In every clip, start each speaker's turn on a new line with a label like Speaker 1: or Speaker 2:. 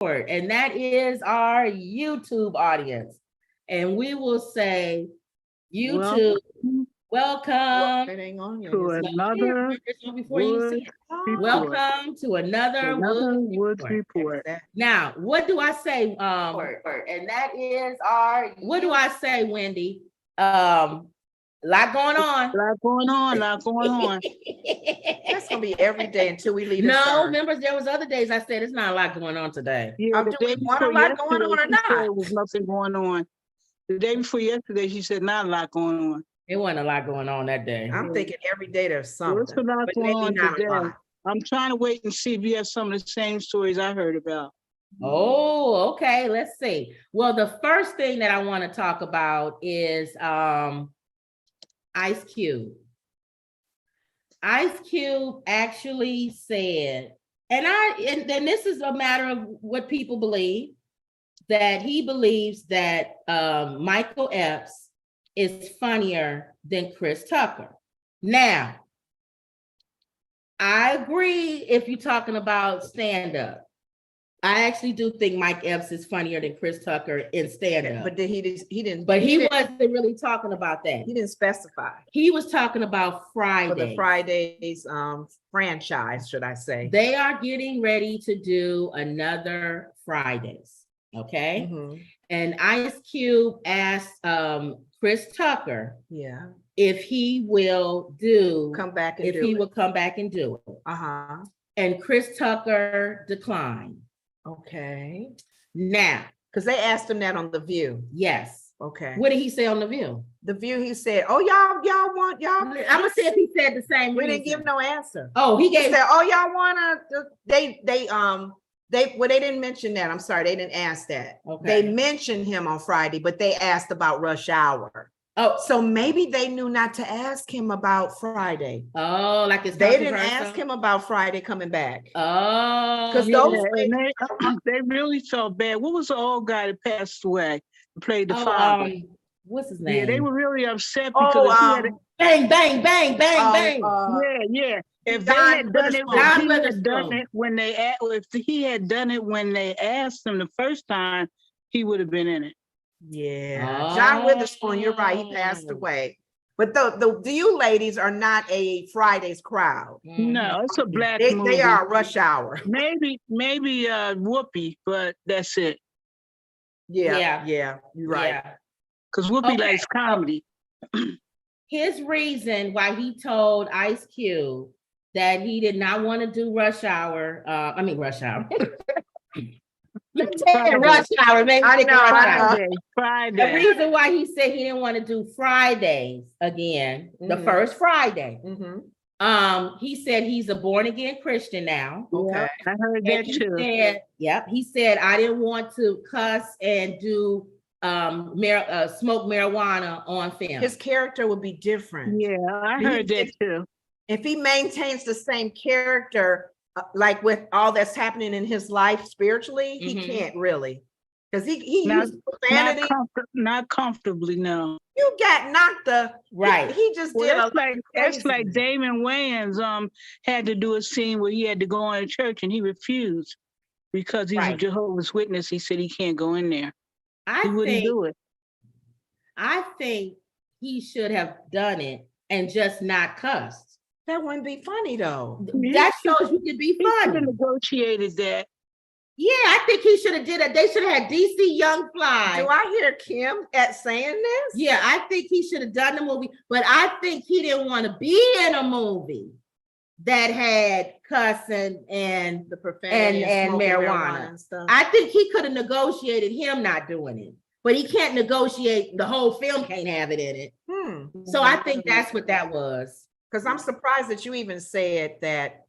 Speaker 1: and that is our YouTube audience. And we will say, YouTube, welcome
Speaker 2: to another Wood Report.
Speaker 1: welcome to another
Speaker 2: Wood Report.
Speaker 1: Now, what do I say? And that is our. What do I say, Wendy? Lot going on.
Speaker 2: Lot going on.
Speaker 3: That's gonna be every day until we leave.
Speaker 1: No, remember there was other days I said it's not a lot going on today.
Speaker 2: Yeah,
Speaker 3: do we want a lot going on or not?
Speaker 2: There was nothing going on. The day before yesterday, she said not a lot going on.
Speaker 1: It wasn't a lot going on that day.
Speaker 3: I'm thinking every day there's something.
Speaker 2: There's a lot going on today. I'm trying to wait and see if you have some of the same stories I heard about.
Speaker 1: Oh, okay. Let's see. Well, the first thing that I want to talk about is Ice Cube. Ice Cube actually said, and then this is a matter of what people believe, that he believes that Michael Epps is funnier than Chris Tucker. Now, I agree if you're talking about stand-up. I actually do think Mike Epps is funnier than Chris Tucker in stand-up.
Speaker 3: But he didn't.
Speaker 1: But he wasn't really talking about that.
Speaker 3: He didn't specify.
Speaker 1: He was talking about Friday.
Speaker 3: For the Fridays franchise, should I say?
Speaker 1: They are getting ready to do another Fridays. Okay.
Speaker 3: Mm-hmm.
Speaker 1: And Ice Cube asked Chris Tucker, if he will
Speaker 3: come back and
Speaker 1: do it.
Speaker 3: Uh-huh.
Speaker 1: And Chris Tucker declined.
Speaker 3: Okay.
Speaker 1: Now,
Speaker 3: because they asked him that on The View.
Speaker 1: Yes.
Speaker 3: Okay.
Speaker 1: What did he say on The View?
Speaker 3: The View, he said, "Oh, y'all want y'all."
Speaker 1: I'm gonna see if he said the same.
Speaker 3: We
Speaker 1: reason.
Speaker 3: didn't give no answer.
Speaker 1: Oh, he
Speaker 3: said, "Oh, y'all wanna?" They didn't mention that. I'm sorry, they didn't ask that.
Speaker 1: Okay.
Speaker 3: They mentioned him on Friday, but they asked about Rush Hour.
Speaker 1: Oh,
Speaker 3: so maybe they knew not to ask him about Friday.
Speaker 1: Oh, like it's
Speaker 3: they didn't ask him about Friday coming back.
Speaker 1: Oh,
Speaker 3: because
Speaker 2: they really felt bad. What was the old guy that passed away? Played the father.
Speaker 1: What's his name?
Speaker 2: Yeah, they were really upset because he had
Speaker 1: bang, bang, bang, bang, bang.
Speaker 2: Yeah. If they had done it when he had done it when they asked him the first time, he would have been in it.
Speaker 3: Yeah, John Witherspoon, you're right. He passed away. But the you ladies are not a Fridays crowd.
Speaker 2: No, it's a black movie.
Speaker 3: They are Rush Hour.
Speaker 2: Maybe Whoopi, but that's it.
Speaker 3: Yeah, you're right.
Speaker 2: Because Whoopi likes comedy.
Speaker 1: His reason why he told Ice Cube that he did not want to do Rush Hour. Rush Hour. Rush Hour, maybe.
Speaker 3: I know.
Speaker 2: Friday.
Speaker 1: The reason why he said he didn't want to do Fridays again, the first Friday.
Speaker 3: Mm-hmm.
Speaker 1: He said he's a born again Christian now.
Speaker 2: Okay, I heard that too.
Speaker 1: He said I didn't want to cuss and do smoke marijuana on film.
Speaker 3: His character would be different.
Speaker 2: Yeah, I heard that too.
Speaker 3: If he maintains the same character, like with all that's happening in his life spiritually, he can't really, because he used profanity.
Speaker 2: Not comfortably, no.
Speaker 3: You got knocked
Speaker 1: right.
Speaker 3: He just did
Speaker 2: that's like Damon Wayans had to do a scene where he had to go in a church and he refused because he's a Jehovah's Witness. He said he can't go in there. He wouldn't do it.
Speaker 1: I think he should have done it and just not cussed.
Speaker 3: That wouldn't be funny though.
Speaker 1: That shows you can be funny.
Speaker 2: He should have negotiated that.
Speaker 1: Yeah, I think he should have did it. They should have had DC Young Fly.
Speaker 3: Do I hear Kim saying this?
Speaker 1: Yeah, I think he should have done the movie, but I think he didn't want to be in a movie that had cussing and
Speaker 3: the profanity
Speaker 1: and marijuana
Speaker 3: and stuff.
Speaker 1: I think he could have negotiated him not doing it, but he can't negotiate. The whole film can't have it in it. So I think that's what that was.
Speaker 3: Because I'm surprised that you even said that,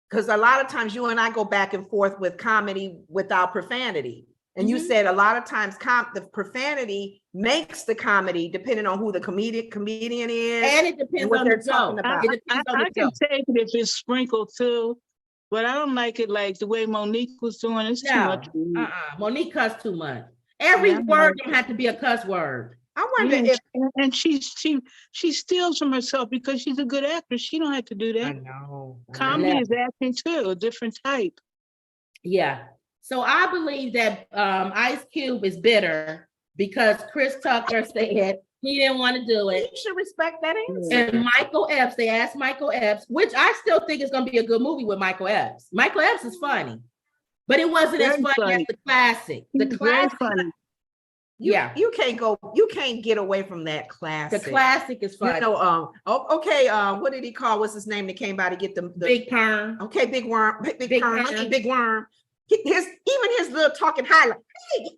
Speaker 3: because a lot of times you and I go back and forth with comedy without profanity. And you said a lot of times the profanity makes the comedy depending on who the comedian is.
Speaker 1: And it depends on what they're talking about.
Speaker 2: I can take it if it's sprinkled too, but I don't like it like the way Monique was doing. It's too much.
Speaker 1: Monique cussed too much. Every word don't have to be a cuss word.
Speaker 3: I wonder if
Speaker 2: and she steals from herself because she's a good actress. She don't have to do that.
Speaker 3: I know.
Speaker 2: Comedy is acting too, a different type.
Speaker 1: Yeah. So I believe that Ice Cube is bitter because Chris Tucker said he didn't want to do it.
Speaker 3: You should respect that answer.
Speaker 1: And Michael Epps, they asked Michael Epps, which I still think is going to be a good movie with Michael Epps. Michael Epps is funny, but it wasn't as funny as the classic. The classic,
Speaker 2: funny.
Speaker 3: You can't get away from that classic.
Speaker 1: The classic is funny.
Speaker 3: You know, okay, what did he call? What's his name that came by to get the
Speaker 1: Big Perm?
Speaker 3: Okay, Big Worm, Big Perm,
Speaker 1: Perm.
Speaker 3: Big Worm. Even his little talking highlight. Hey,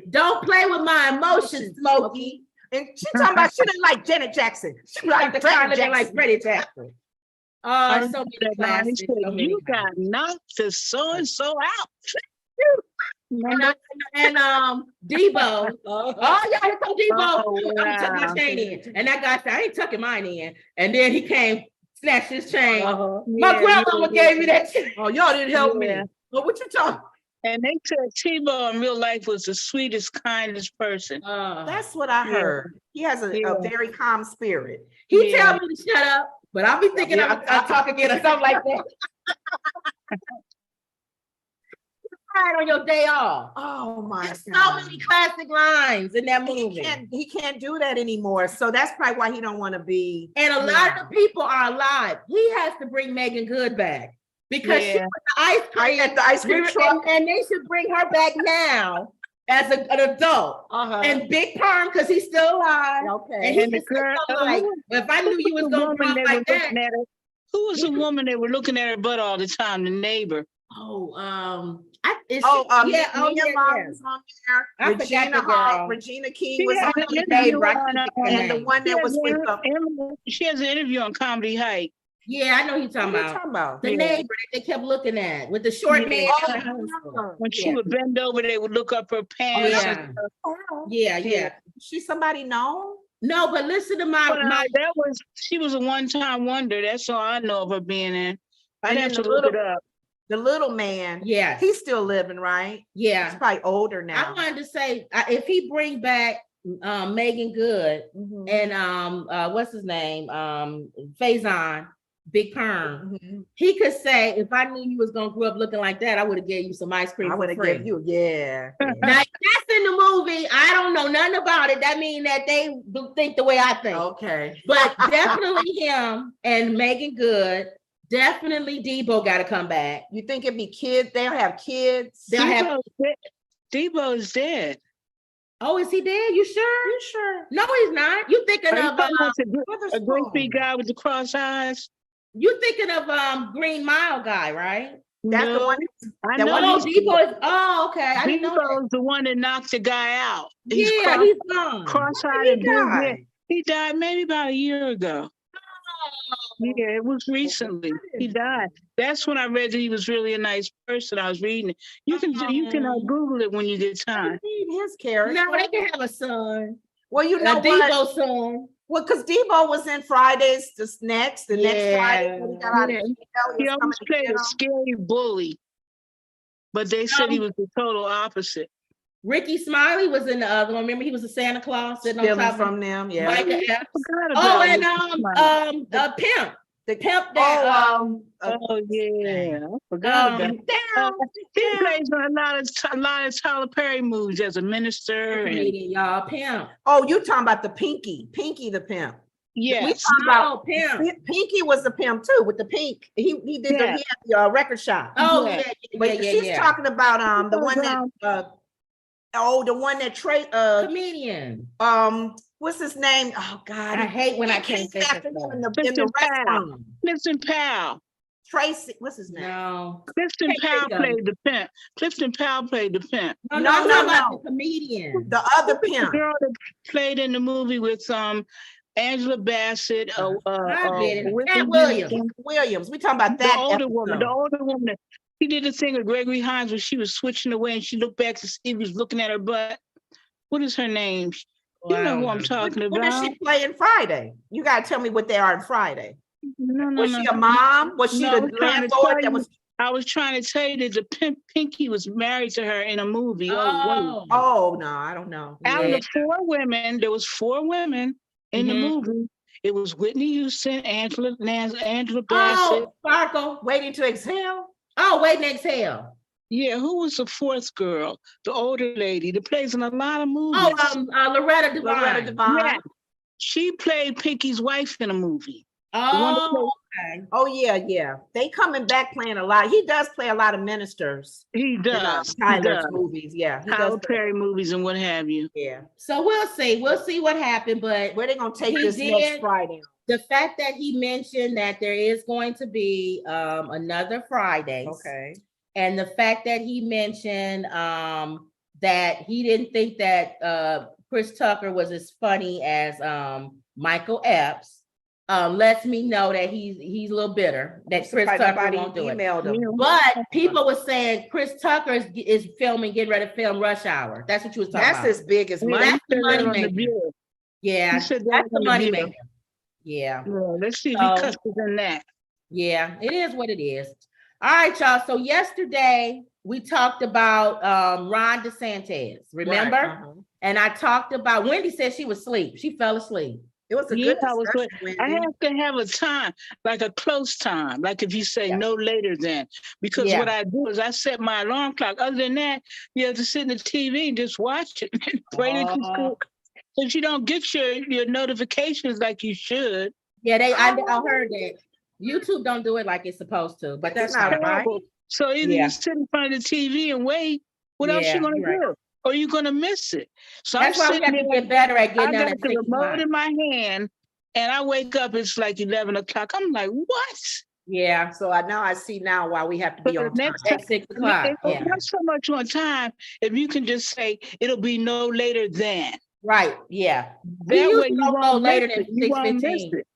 Speaker 1: don't play with my emotions, Smokey.
Speaker 3: And she talking about she didn't like Janet Jackson. She like the kind of like Freddie Jackson.
Speaker 1: Oh, so many classics.
Speaker 2: You got knocked to so and so out.
Speaker 1: And Debo. Oh yeah, here come Debo. I'm tucking my chain in. And that guy said, I ain't tucking mine in. And then he came, snatched his chain. My grandmama gave me that chain.
Speaker 3: Oh, y'all didn't help me. Well, what you talking?
Speaker 2: And they said Tebow in real life was the sweetest, kindest person.
Speaker 3: That's what I heard. He has a very calm spirit.
Speaker 1: He tell me to shut up, but I'll be thinking I'll talk again or something like that. Right on your day off.
Speaker 3: Oh my God.
Speaker 1: So many classic lines in that movie.
Speaker 3: He can't do that anymore. So that's probably why he don't want to be.
Speaker 1: And a lot of the people are alive. He has to bring Megan Good back because she was the ice cream truck. And they should bring her back now as an adult. And Big Perm because he's still alive.
Speaker 3: Okay.
Speaker 1: And the girl, like, if I knew you was gonna come like that.
Speaker 2: Who was the woman that were looking at her butt all the time? The neighbor.
Speaker 3: Regina King was on the and the one that was with
Speaker 2: she has an interview on Comedy Hype.
Speaker 1: Yeah, I know you're talking about. The neighbor that they kept looking at with the short man.
Speaker 2: When she would bend over, they would look up her pants.
Speaker 1: Yeah.
Speaker 3: She's somebody known?
Speaker 1: No, but listen to
Speaker 2: she was a one-time wonder. That's all I know of her being in. I'd have to look it up.
Speaker 3: The little man, he's still living, right?
Speaker 1: Yeah,
Speaker 3: he's probably older now.
Speaker 1: I wanted to say if he bring back Megan Good and what's his name, Faison, Big Perm, he could say, if I knew you was gonna grow up looking like that, I would have gave you some ice cream. I would have gave you,
Speaker 3: Now
Speaker 1: that's in the movie. I don't know nothing about it. That means that they think the way I think.
Speaker 3: Okay,
Speaker 1: but definitely him and Megan Good. Definitely Debo got to come back.
Speaker 3: You think it'd be kids? They'll have kids.
Speaker 2: Debo's dead.
Speaker 1: Oh, is he dead? You sure?
Speaker 3: You sure?
Speaker 1: No, he's not. You thinking of
Speaker 2: a great big guy with the cross eyes?
Speaker 1: You thinking of Green Mile guy, right?
Speaker 3: That's the one.
Speaker 2: I know.
Speaker 1: Debo is. Oh, okay. I didn't know
Speaker 2: Debo's the one that knocked the guy out.
Speaker 1: He's gone.
Speaker 2: Cross-eyed. He died maybe about a year ago. Yeah, it was recently. He died. That's when I read that he was really a nice person. I was reading it. You can Google it when you get time.
Speaker 3: His character.
Speaker 1: No, they can have a son.
Speaker 3: Well, you know
Speaker 1: Debo's son.
Speaker 3: Well, because Debo was in Fridays next Friday.
Speaker 2: He always played a scary bully, but they said he was the total opposite.
Speaker 1: Ricky Smiley was in the other one. Remember, he was a Santa Claus sitting on top
Speaker 3: from them. Yeah.
Speaker 1: Michael Epps. And Pimp. The Pimp that.
Speaker 2: I forgot about he plays a lot of Tyler Perry movies as a minister.
Speaker 1: Y'all, Pimp.
Speaker 3: Oh, you talking about the Pinky the Pimp?
Speaker 2: Yeah,
Speaker 3: we talking about Pimp. Pinky was the pimp too with the pink. He did he had the record shop.
Speaker 1: Oh
Speaker 3: But she's talking about the one that. The one that
Speaker 1: comedian.
Speaker 3: What's his name? Oh God,
Speaker 1: I hate when I can't think of him.
Speaker 3: In the restaurant.
Speaker 2: Clifton Powell.
Speaker 3: Tracy, what's his name?
Speaker 1: No.
Speaker 2: Clifton Powell played the pimp. Clifton Powell played the pimp.
Speaker 1: No. The comedian.
Speaker 3: The other pimp.
Speaker 2: The girl that played in the movie with Angela Bassett.
Speaker 3: Williams. We talking about that.
Speaker 2: The older woman. He did the thing with Gregory Hines when she was switching away and she looked back to see if he was looking at her butt. What is her name? You know who I'm talking about.
Speaker 3: What does she play in Friday? You got to tell me what they are in Friday.
Speaker 2: No.
Speaker 3: Was she a mom? Was she the landlord that was?
Speaker 2: I was trying to tell you that the Pinky was married to her in a movie.
Speaker 3: Oh no, I don't know.
Speaker 2: Out of the 4 women, there was 4 women in the movie. It was Whitney Houston, Angela Bassett.
Speaker 1: Sparkle.
Speaker 3: Waiting to Exhale.
Speaker 1: Oh, Waiting to Exhale.
Speaker 2: Yeah, who was the fourth girl? The older lady that plays in a lot of movies.
Speaker 1: Loretta Devine.
Speaker 3: Loretta Devine.
Speaker 2: Yeah, she played Pinky's wife in a movie.
Speaker 1: Oh, okay.
Speaker 3: Oh yeah. They coming back playing a lot. He does play a lot of ministers
Speaker 2: He
Speaker 3: in
Speaker 2: does. He
Speaker 3: Tyler's
Speaker 2: does.
Speaker 3: movies. Yeah, he
Speaker 2: Tyler
Speaker 3: does.
Speaker 2: Perry movies and what have you.
Speaker 3: Yeah.
Speaker 1: So we'll see. We'll see what happened. But
Speaker 3: Where they gonna take
Speaker 1: He
Speaker 3: this
Speaker 1: did.
Speaker 3: next Friday?
Speaker 1: the fact that he mentioned that there is going to be another Friday.
Speaker 3: Okay.
Speaker 1: And the fact that he mentioned that he didn't think that Chris Tucker was as funny as Michael Epps, lets me know that he's a little bitter that Chris Tucker won't do it.
Speaker 3: Emailed him.
Speaker 1: But people were saying Chris Tucker is getting ready to film Rush Hour. That's what you was talking
Speaker 3: That's
Speaker 1: about.
Speaker 3: as big as
Speaker 2: Yeah,
Speaker 3: money.
Speaker 1: That's the
Speaker 2: he said
Speaker 1: money
Speaker 2: that on the
Speaker 1: maker.
Speaker 2: Bureau.
Speaker 1: Yeah,
Speaker 2: He said that
Speaker 1: that's the
Speaker 2: on
Speaker 1: money
Speaker 2: Bureau.
Speaker 1: maker. Yeah.
Speaker 2: Yeah, let's see if
Speaker 1: So-
Speaker 2: he cusses in that.
Speaker 1: Yeah, it is what it is. All right, y'all. So yesterday we talked about Ron DeSantis, remember?
Speaker 3: Right, uh-huh.
Speaker 1: And I talked about Wendy said she was asleep. She fell asleep.
Speaker 3: It was a
Speaker 2: Yeah,
Speaker 3: good
Speaker 2: I was
Speaker 3: discussion,
Speaker 2: good.
Speaker 3: Wendy.
Speaker 2: I have to have a time, like a close time, like if you say
Speaker 1: Yeah.
Speaker 2: no later than, because
Speaker 1: Yeah.
Speaker 2: what I do is I set my alarm clock. Other than that, you have to sit in the TV and just watch it and pray that you
Speaker 1: Oh.
Speaker 2: because you don't get your notifications like you should.
Speaker 1: Yeah, I heard that. YouTube don't do it like it's supposed to, but that's
Speaker 3: It's not
Speaker 1: fine.
Speaker 3: right.
Speaker 2: Terrible. So either
Speaker 1: Yeah.
Speaker 2: you sit in front of the TV and wait, what else
Speaker 1: Yeah,
Speaker 2: you gonna
Speaker 1: you're right.
Speaker 2: do? Or you gonna miss it. So
Speaker 1: That's why
Speaker 2: I'm
Speaker 1: we have
Speaker 2: sitting
Speaker 1: to
Speaker 2: there,
Speaker 1: get better at
Speaker 2: I
Speaker 1: getting out
Speaker 2: got
Speaker 1: at
Speaker 2: the
Speaker 1: 6
Speaker 2: remote
Speaker 1: o'clock.
Speaker 2: in my hand and I wake up, it's like 11 o'clock. I'm like, what?
Speaker 1: Yeah,
Speaker 3: So now I see now why we have to
Speaker 2: But
Speaker 3: be
Speaker 2: the
Speaker 3: on time.
Speaker 2: next time,
Speaker 1: at 6 o'clock.
Speaker 2: it's
Speaker 1: Yeah,
Speaker 2: not so much on time if you can just say it'll be no later than.
Speaker 1: right. Yeah. We
Speaker 2: That way
Speaker 1: usually
Speaker 2: you
Speaker 1: don't go
Speaker 2: won't
Speaker 1: later
Speaker 2: miss
Speaker 1: than
Speaker 2: it. You won't miss
Speaker 1: 6:15.
Speaker 2: it.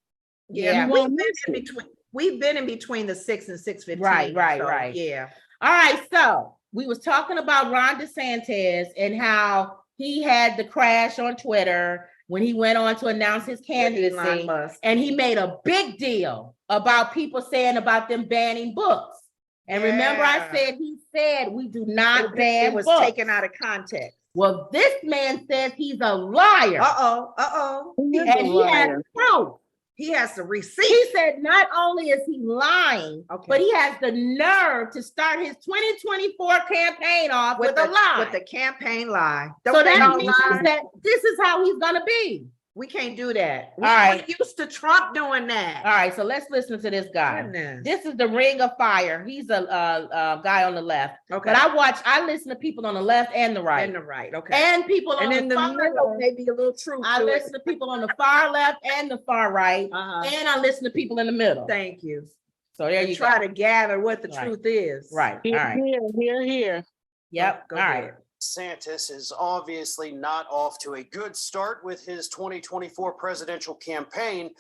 Speaker 1: Yeah.
Speaker 2: You
Speaker 3: we've
Speaker 2: won't
Speaker 3: been
Speaker 2: miss
Speaker 3: in
Speaker 2: it.
Speaker 3: between. We've been in between the 6 and 6:15.
Speaker 1: Right.
Speaker 3: Yeah.
Speaker 1: All right, so we was talking about Ron DeSantis and how he had the crash on Twitter when he went on to announce his
Speaker 3: Elon
Speaker 1: candidacy,
Speaker 3: Musk.
Speaker 1: and he made a big deal about people saying about them banning books. And remember, I
Speaker 3: Yeah.
Speaker 1: said he said we do not ban
Speaker 3: It was
Speaker 1: books.
Speaker 3: taken out of context.
Speaker 1: Well, this man says he's a liar,
Speaker 3: Uh-oh.
Speaker 2: He is
Speaker 1: and
Speaker 2: a
Speaker 1: he has
Speaker 2: liar.
Speaker 1: proof.
Speaker 3: He has the receipt.
Speaker 1: He said not only is he lying,
Speaker 3: Okay.
Speaker 1: but he has the nerve to start his 2024 campaign off with a lie.
Speaker 3: With the campaign lie.
Speaker 1: So
Speaker 3: Don't they
Speaker 1: that
Speaker 3: all
Speaker 1: means
Speaker 3: lie?
Speaker 1: that this is how he's gonna be.
Speaker 3: We can't do that.
Speaker 1: All right.
Speaker 3: We're used to Trump doing that.
Speaker 1: All right, so let's listen to this guy.
Speaker 3: Goodness.
Speaker 1: This is the Ring of Fire. He's a guy on the left,
Speaker 3: Okay.
Speaker 1: but I listen to people on the left and the right,
Speaker 3: And the right. Okay.
Speaker 1: and people on
Speaker 3: And in the
Speaker 1: far
Speaker 3: middle,
Speaker 1: left.
Speaker 3: maybe a little truth
Speaker 1: I
Speaker 3: to
Speaker 1: listen to people on the far left and the far right,
Speaker 3: it. Uh-huh.
Speaker 1: and I listen to people in the middle.
Speaker 3: Thank you.
Speaker 1: So there
Speaker 3: And
Speaker 1: you
Speaker 3: try
Speaker 1: go.
Speaker 3: to gather what the
Speaker 1: Right.
Speaker 3: truth is.
Speaker 1: Right. All
Speaker 2: Here,
Speaker 1: right.
Speaker 2: here.
Speaker 1: Yep.
Speaker 3: Go
Speaker 1: All right.
Speaker 3: ahead.
Speaker 4: DeSantis is obviously not off to a good start with his 2024 presidential campaign.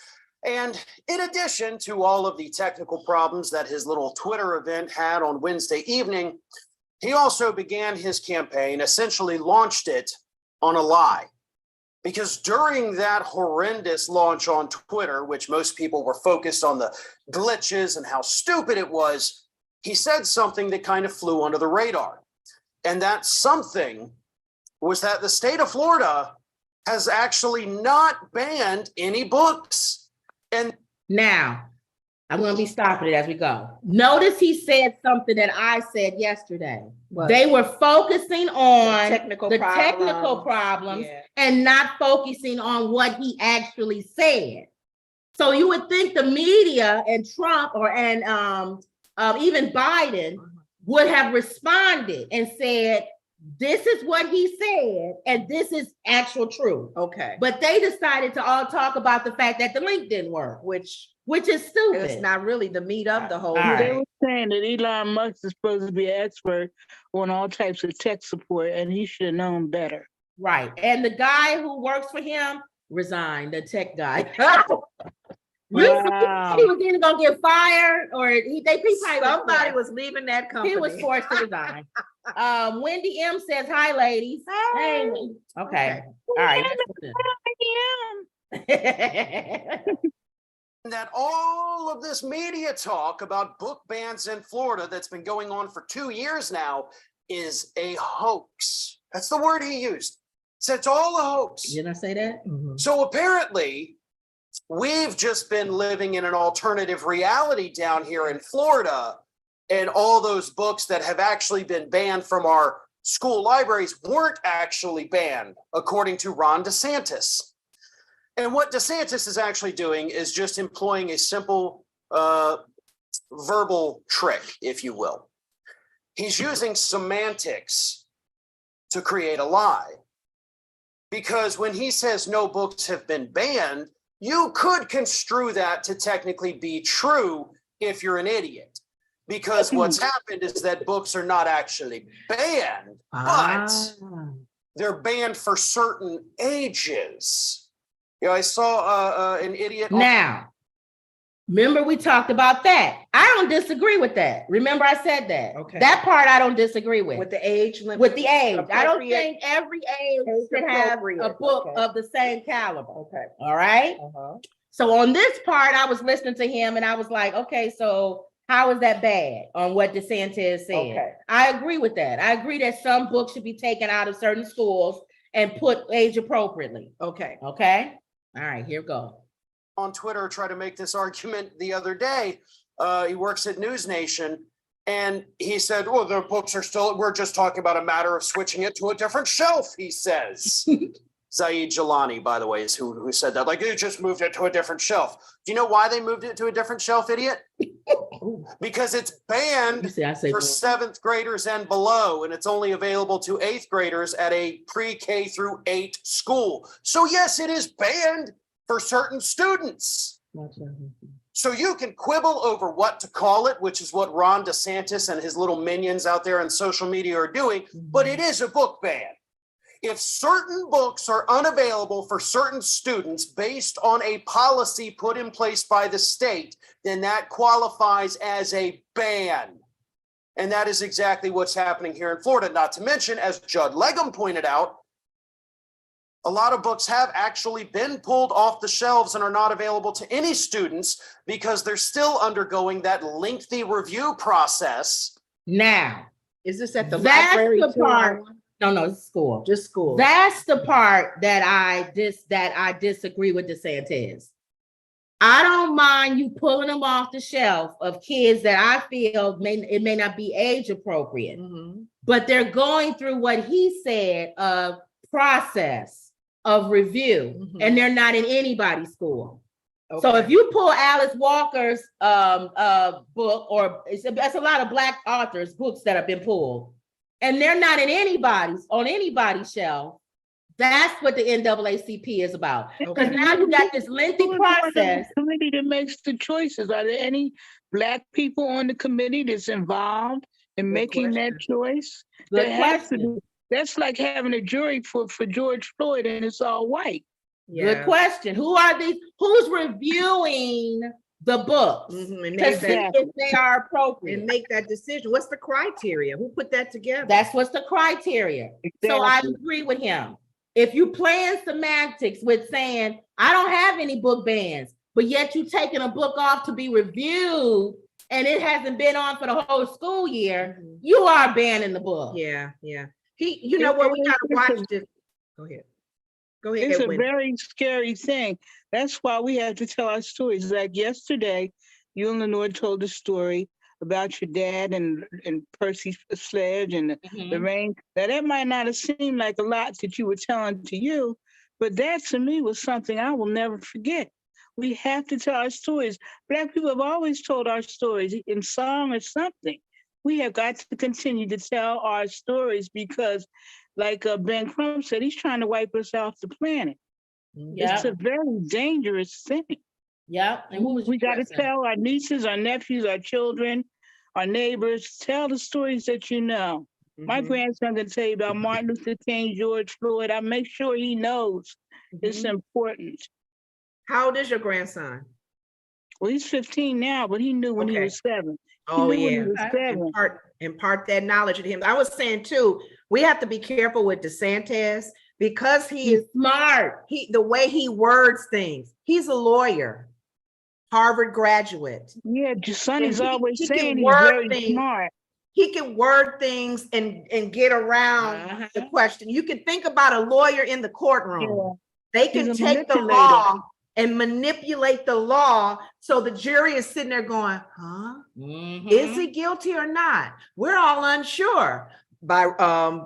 Speaker 4: And in addition to all of the technical problems that his little Twitter event had on Wednesday evening, he also began his campaign, essentially launched it on a lie. Because during that horrendous launch on Twitter, which most people were focused on the glitches and how stupid it was, he said something that kind of flew under the radar. And that something was that the state of Florida has actually not banned any books. And
Speaker 1: Now, I'm going to be stopping it as we go. Notice he said something that I said yesterday.
Speaker 3: What?
Speaker 1: They were focusing on
Speaker 3: technical
Speaker 1: the
Speaker 3: problems.
Speaker 1: technical problems
Speaker 3: Yeah.
Speaker 1: and not focusing on what he actually said. So you would think the media and Trump even Biden would have responded and said, this is what he said, and this is actual truth.
Speaker 3: Okay.
Speaker 1: But they decided to all talk about the fact that the link didn't work,
Speaker 3: Which
Speaker 1: is stupid.
Speaker 3: is not really the meat of the whole
Speaker 1: All
Speaker 2: They
Speaker 1: right.
Speaker 3: thing.
Speaker 2: were saying that Elon Musk is supposed to be an expert on all types of tech support, and he should have known better.
Speaker 1: Right. And the guy who works for him resigned, the tech guy.
Speaker 2: Wow.
Speaker 1: He was either gonna get fired or he probably
Speaker 3: Somebody was leaving that company.
Speaker 1: he was forced to resign. Wendy M says, hi, ladies. Hey. Okay. All right.
Speaker 4: that all of this media talk about book bans in Florida that's been going on for 2 years now is a hoax. That's the word he used. So it's all a hoax.
Speaker 1: Did I say that?
Speaker 4: So apparently, we've just been living in an alternative reality down here in Florida And all those books that have actually been banned from our school libraries weren't actually banned, according to Ron DeSantis. And what DeSantis is actually doing is just employing a simple verbal trick, if you will. He's using semantics to create a lie. Because when he says no books have been banned, you could construe that to technically be true if you're an idiot. Because what's happened is that books are not actually banned, but they're banned for certain ages. You know, I saw an idiot.
Speaker 1: Now, remember we talked about that. I don't disagree with that. Remember I said that.
Speaker 3: Okay.
Speaker 1: That part I don't disagree with.
Speaker 3: With the age limit.
Speaker 1: With the age. I don't
Speaker 3: Appropriate.
Speaker 1: think every age
Speaker 3: Age
Speaker 1: should have a
Speaker 3: appropriate.
Speaker 1: book
Speaker 3: Okay.
Speaker 1: of the same caliber.
Speaker 3: Okay.
Speaker 1: All right.
Speaker 3: Uh-huh.
Speaker 1: So on this part, I was listening to him and I was like, okay, so how is that bad on what DeSantis said?
Speaker 3: Okay.
Speaker 1: I agree with that. I agree that some books should be taken out of certain schools and put age appropriately.
Speaker 3: Okay.
Speaker 1: Okay. All right, here we go.
Speaker 4: On Twitter tried to make this argument the other day. He works at News Nation, and he said, well, the books are still, we're just talking about a matter of switching it to a different shelf, he says. Zaid Jilani, by the way, is who said that. Like, you just moved it to a different shelf. Do you know why they moved it to a different shelf, idiot? Because it's banned
Speaker 1: You see, I say
Speaker 4: for
Speaker 1: book.
Speaker 4: 7th graders and below, and it's only available to 8th graders at a pre-K through 8 school. So yes, it is banned for certain students. So you can quibble over what to call it, which is what Ron DeSantis and his little minions out there on social media are doing, but it is a book ban. If certain books are unavailable for certain students based on a policy put in place by the state, then that qualifies as a ban. And that is exactly what's happening here in Florida. Not to mention, as Judd Legum pointed out, a lot of books have actually been pulled off the shelves and are not available to any students because they're still undergoing that lengthy review process.
Speaker 1: Now,
Speaker 3: Is this at the
Speaker 1: that's
Speaker 3: library?
Speaker 1: the
Speaker 3: too?
Speaker 1: part. No, it's school.
Speaker 3: Just school.
Speaker 1: That's the part that I disagree with DeSantis. I don't mind you pulling them off the shelf of kids that I feel may not be age appropriate,
Speaker 3: Mhm.
Speaker 1: but they're going through what he said of process of review,
Speaker 3: Mhm.
Speaker 1: and they're not in anybody's school. So
Speaker 3: Okay.
Speaker 1: if you pull Alice Walker's book, or that's a lot of Black authors' books that have been pulled, and they're not in anybody's shelf, that's what the NAACP is about. Because
Speaker 3: Okay.
Speaker 1: now you got this lengthy
Speaker 2: Who is on the
Speaker 1: process.
Speaker 2: committee that makes the choices? Are there any Black people on the committee that's involved in
Speaker 3: Good
Speaker 2: making that
Speaker 3: question.
Speaker 2: choice?
Speaker 1: Good
Speaker 2: There has to
Speaker 1: question.
Speaker 2: be. That's like having a jury for George Floyd and it's all white.
Speaker 1: Good question. Who's reviewing the books
Speaker 3: Mhm. And
Speaker 1: to
Speaker 3: make
Speaker 1: see
Speaker 3: that,
Speaker 1: if they are appropriate?
Speaker 3: and make that decision. What's the criteria? Who put that together?
Speaker 1: That's what's the criteria. So I
Speaker 2: Exactly.
Speaker 1: agree with him. If you playing semantics with saying, I don't have any book bans, but yet you taking a book off to be reviewed and it hasn't been on for the whole school year,
Speaker 3: Mhm.
Speaker 1: you are banning the book.
Speaker 3: Yeah, yeah. You know what? We gotta watch this. Go ahead. Go ahead.
Speaker 2: It's a
Speaker 3: Wendy.
Speaker 2: very scary thing. That's why we have to tell our stories. Like yesterday, you and Lenore told a story about your dad and Percy Sledge and the
Speaker 1: Mhm.
Speaker 2: rain. Now that might not have seemed like a lot that you were telling to you, but that to me was something I will never forget. We have to tell our stories. Black people have always told our stories in song or something. We have got to continue to tell our stories because, like Ben Crump said, he's trying to wipe us off the planet. It's a very dangerous thing.
Speaker 1: Yeah. And who was
Speaker 2: We
Speaker 1: your
Speaker 2: got to
Speaker 1: question?
Speaker 2: tell our nieces, our nephews, our children, our neighbors, tell the stories that you know. My
Speaker 3: Mhm.
Speaker 2: grandson can tell you about Martin Luther King, George Floyd. I make sure he knows it's
Speaker 3: Mhm.
Speaker 2: important.
Speaker 3: How old is your grandson?
Speaker 2: Well, he's 15 now, but he knew when he
Speaker 3: Okay.
Speaker 2: was 7.
Speaker 3: Oh,
Speaker 2: knew when he
Speaker 3: yeah.
Speaker 2: was 7.
Speaker 3: Impart that knowledge to him. I was saying too, we have to be careful with DeSantis because he
Speaker 1: He's
Speaker 3: is
Speaker 1: smart.
Speaker 3: the way he words things. He's a lawyer, Harvard graduate.
Speaker 2: Yeah, Sonny's
Speaker 3: And
Speaker 2: always
Speaker 3: he can
Speaker 2: saying he's
Speaker 3: word
Speaker 2: very
Speaker 3: things.
Speaker 2: smart.
Speaker 3: He can word things and get around the question. You can think about a lawyer in the courtroom.
Speaker 2: Yeah.
Speaker 3: They
Speaker 2: He's
Speaker 3: can
Speaker 2: a
Speaker 3: take the
Speaker 2: manipulator.
Speaker 3: law and manipulate the law. So the jury is sitting there going, huh? Is he guilty or not? We're all unsure. By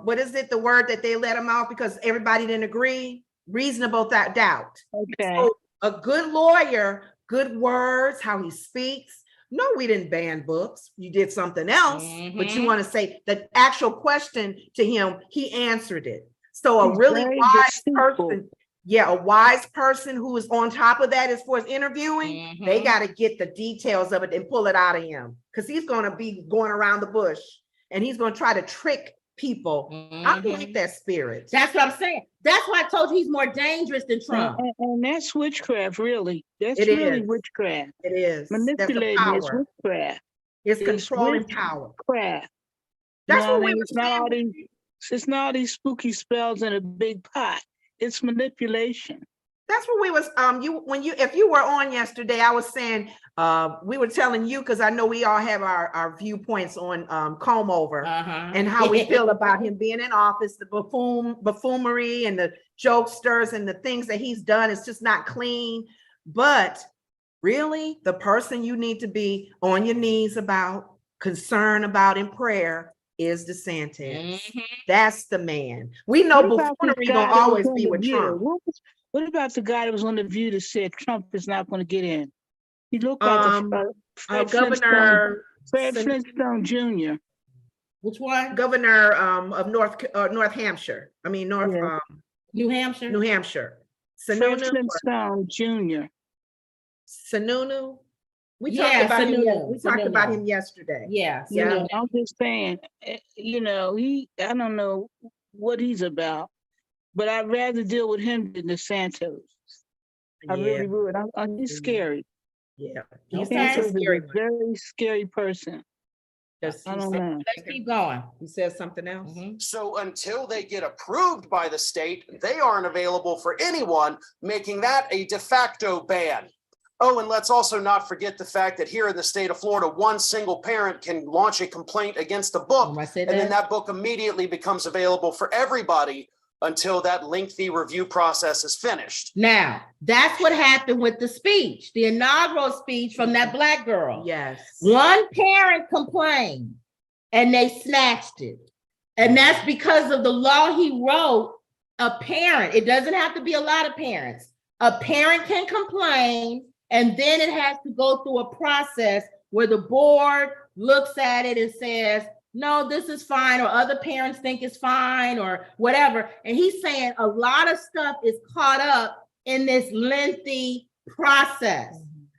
Speaker 3: what is it, the word that they let him out because everybody didn't agree? Reasonable doubt.
Speaker 2: Okay.
Speaker 3: So a good lawyer, good words, how he speaks. No, we didn't ban books. You did something else, but you want to say the actual question to him, he answered it. So a
Speaker 2: He's
Speaker 3: really
Speaker 2: very
Speaker 3: wise
Speaker 2: deceitful.
Speaker 3: person, a wise person who is on top of that as far as interviewing, they got to get the details of it and pull it out of him, because he's going to be going around the bush and he's going to try to trick people. I don't like that spirit.
Speaker 1: That's what I'm saying. That's why I told you he's more dangerous than Trump.
Speaker 2: And that's witchcraft, really. That's
Speaker 3: It
Speaker 2: really
Speaker 3: is.
Speaker 2: witchcraft.
Speaker 3: It is.
Speaker 2: Manipulating is witchcraft.
Speaker 3: It's controlling power.
Speaker 2: Witchcraft.
Speaker 3: That's
Speaker 2: You know
Speaker 3: what
Speaker 2: I
Speaker 3: we
Speaker 2: mean?
Speaker 3: were saying.
Speaker 2: It's not all these spooky spells in a big pot. It's manipulation.
Speaker 3: That's what we was if you were on yesterday, I was saying we were telling you, because I know we all have our viewpoints on comb over and how we feel about him being in office, the buffoonery and the jokesters and the things that he's done is just not clean. But really, the person you need to be on your knees about, concerned about in prayer is DeSantis. That's the man. We know buffoonery gonna always be with Trump.
Speaker 2: What about the guy that was on The View that said Trump is not going to get in? He looked like Fred
Speaker 3: Governor
Speaker 2: Flintstone Jr.
Speaker 1: Which one?
Speaker 3: Governor of North Hampshire. I mean
Speaker 1: New Hampshire.
Speaker 3: New Hampshire.
Speaker 2: Fred Flintstone Jr.
Speaker 3: Sununu. We talked about him. We talked about him yesterday.
Speaker 1: Yeah.
Speaker 2: Yeah. I'm just saying. You know, I don't know what he's about, but I'd rather deal with him than DeSantis. I really would. He's scary.
Speaker 3: Yeah.
Speaker 1: He's
Speaker 2: a very scary person. I don't know.
Speaker 1: Let's keep going.
Speaker 3: You said something else?
Speaker 4: So until they get approved by the state, they aren't available for anyone, making that a de facto ban. Oh, and let's also not forget the fact that here in the state of Florida, one single parent can launch a complaint against a book, and then that book immediately becomes available for everybody until that lengthy review process is finished.
Speaker 1: Now, that's what happened with the speech, the inaugural speech from that Black girl.
Speaker 3: Yes.
Speaker 1: One parent complained and they snatched it. And that's because of the law he wrote. A parent, it doesn't have to be a lot of parents. A parent can complain, and then it has to go through a process where the board looks at it and says, no, this is fine, or other parents think it's fine, or whatever. And he's saying a lot of stuff is caught up in this lengthy process.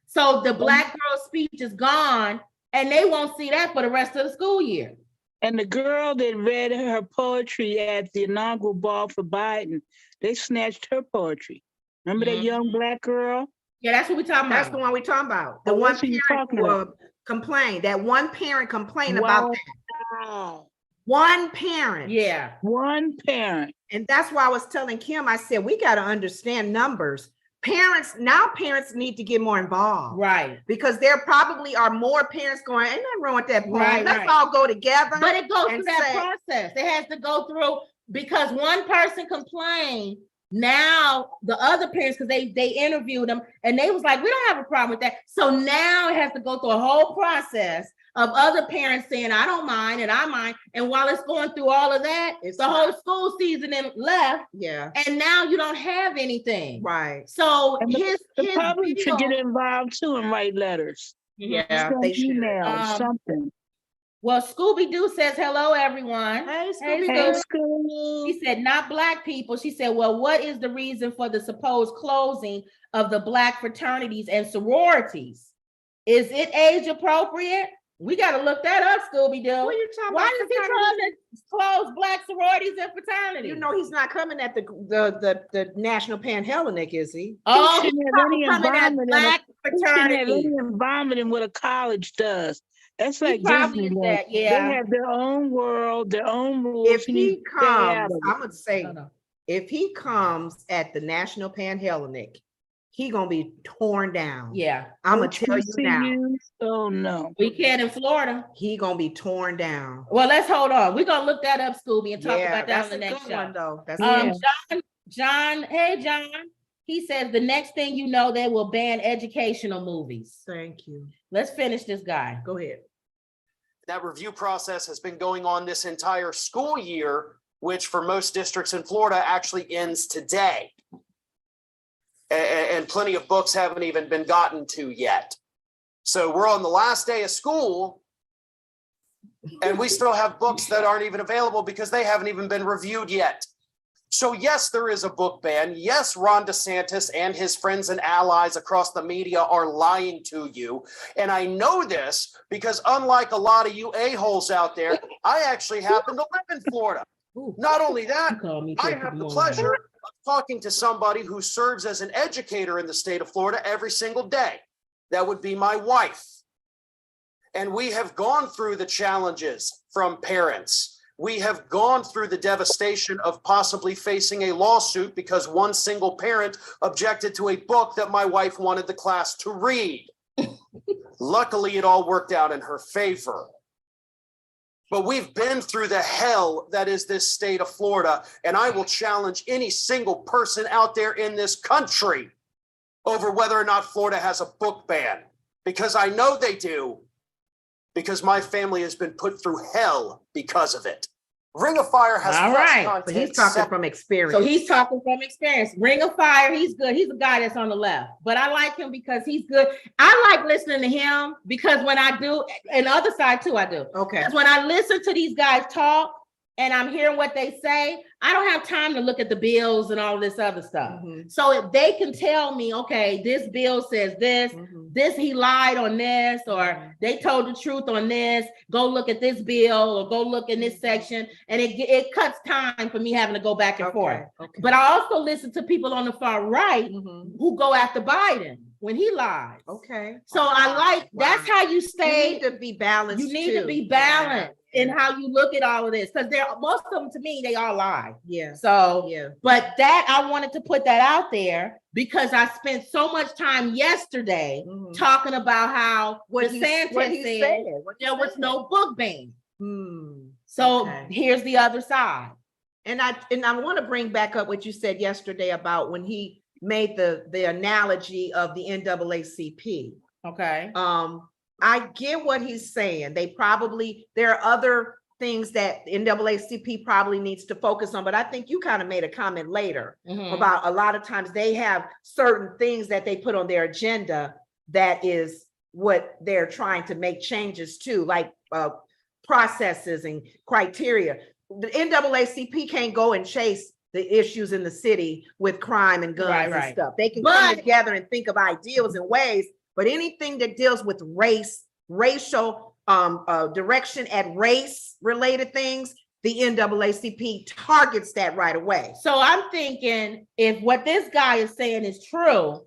Speaker 1: So the Black girl speech is gone, and they won't see that for the rest of the school year.
Speaker 2: And the girl that read her poetry at the inaugural ball for Biden, they snatched her poetry. Remember that young Black girl?
Speaker 1: Yeah, that's what we're talking about.
Speaker 3: That's the one we're talking about. The one parent who complained. That one parent complained about that.
Speaker 2: Wow.
Speaker 3: One parent.
Speaker 1: Yeah.
Speaker 2: One parent.
Speaker 3: And that's why I was telling Kim, I said, we got to understand numbers. Parents need to get more involved.
Speaker 1: Right.
Speaker 3: Because there probably are more parents going, ain't nothing wrong with that plan. Let's all go together.
Speaker 1: But it goes through that process. It has to go through, because one person complained. Now the other parents, because they interviewed them and they was like, we don't have a problem with that. So now it has to go through a whole process of other parents saying, I don't mind and I mind. And while it's going through all of that, it's the whole school season left.
Speaker 3: Yeah.
Speaker 1: And now you don't have anything.
Speaker 3: Right.
Speaker 1: So
Speaker 2: the public should get involved too and write letters.
Speaker 3: Yeah. They should.
Speaker 2: Email something.
Speaker 1: Well, Scooby-Doo says, hello, everyone.
Speaker 3: Hey, Scooby-Doo.
Speaker 1: She said, not Black people. She said, well, what is the reason for the supposed closing of the Black fraternities and sororities? Is it age appropriate? We got to look that up, Scooby-Doo.
Speaker 3: What are you talking
Speaker 1: Why is he trying to close Black sororities and fraternities?
Speaker 3: You know he's not coming at the National Panhellenic, is he?
Speaker 1: Oh,
Speaker 2: he's coming at
Speaker 1: Black fraternities.
Speaker 2: Any environment in what a college does. That's like Disneyland.
Speaker 1: That, yeah.
Speaker 2: They have their own world, their own rules.
Speaker 3: If he comes, I'm gonna say, if he comes at the National Panhellenic, he gonna be torn down.
Speaker 1: Yeah,
Speaker 3: I'm gonna tell you now.
Speaker 2: Oh no,
Speaker 1: we can't in Florida.
Speaker 3: He gonna be torn down.
Speaker 1: Well, let's hold on. We're gonna look that up, Scooby, and talk about that on the next show.
Speaker 3: One, though. That's
Speaker 1: John. Hey, John. He says the next thing you know, they will ban educational movies.
Speaker 3: Thank you.
Speaker 1: Let's finish this guy.
Speaker 3: Go ahead.
Speaker 4: That review process has been going on this entire school year, which for most districts in Florida actually ends today. And plenty of books haven't even been gotten to yet. So we're on the last day of school, and we still have books that aren't even available because they haven't even been reviewed yet. So yes, there is a book ban. Yes, Ron DeSantis and his friends and allies across the media are lying to you. And I know this because unlike a lot of you a-holes out there, I actually happen to live in Florida. Not only that, I have the pleasure of talking to somebody who serves as an educator in the state of Florida every single day. That would be my wife. And we have gone through the challenges from parents. We have gone through the devastation of possibly facing a lawsuit because one single parent objected to a book that my wife wanted the class to read. Luckily, it all worked out in her favor. But we've been through the hell that is this state of Florida, and I will challenge any single person out there in this country over whether or not Florida has a book ban, because I know they do. Because my family has been put through hell because of it. Ring of Fire has
Speaker 1: All
Speaker 4: fresh
Speaker 1: right.
Speaker 4: content.
Speaker 3: But he's talking from experience.
Speaker 1: So he's talking from experience. Ring of Fire, he's good. He's a guy that's on the left, but I like him because he's good. I like listening to him because when I do, and the other side too, I do.
Speaker 3: Okay.
Speaker 1: Because when I listen to these guys talk and I'm hearing what they say, I don't have time to look at the bills and all this other stuff.
Speaker 3: Mhm.
Speaker 1: So if they can tell me, okay, this bill says this, this he lied on this, or they told the truth on this, go look at this bill or go look in this section, and it cuts time for me having to go back and forth.
Speaker 3: Okay.
Speaker 1: But I also listen to people on the far right
Speaker 3: Mhm.
Speaker 1: who go after Biden when he lies.
Speaker 3: Okay.
Speaker 1: So I like, that's how you
Speaker 3: You
Speaker 1: stay.
Speaker 3: need to be balanced.
Speaker 1: You need
Speaker 3: too.
Speaker 1: to be balanced in how you look at all of this, because most of them, to me, they all lie.
Speaker 3: Yeah.
Speaker 1: So,
Speaker 3: Yeah.
Speaker 1: but that I wanted to put that out there because I spent so much time yesterday
Speaker 3: Mhm.
Speaker 1: talking about how
Speaker 3: What he
Speaker 1: DeSantis
Speaker 3: what he
Speaker 1: said
Speaker 3: said. What he
Speaker 1: there was
Speaker 3: said.
Speaker 1: no book ban.
Speaker 3: Hmm.
Speaker 1: So
Speaker 3: Okay.
Speaker 1: here's the other side.
Speaker 3: And I want to bring back up what you said yesterday about when he made the analogy of the NAACP.
Speaker 1: Okay.
Speaker 3: I get what he's saying. There are other things that NAACP probably needs to focus on, but I think you kind of made a comment later
Speaker 1: Mhm.
Speaker 3: about a lot of times they have certain things that they put on their agenda that is what they're trying to make changes to, like processes and criteria. The NAACP can't go and chase the issues in the city with crime and guns and stuff. They can come together and think of ideals and ways, but anything that deals with racial direction at race related things, the NAACP targets that right away.
Speaker 1: So I'm thinking if what this guy is saying is true,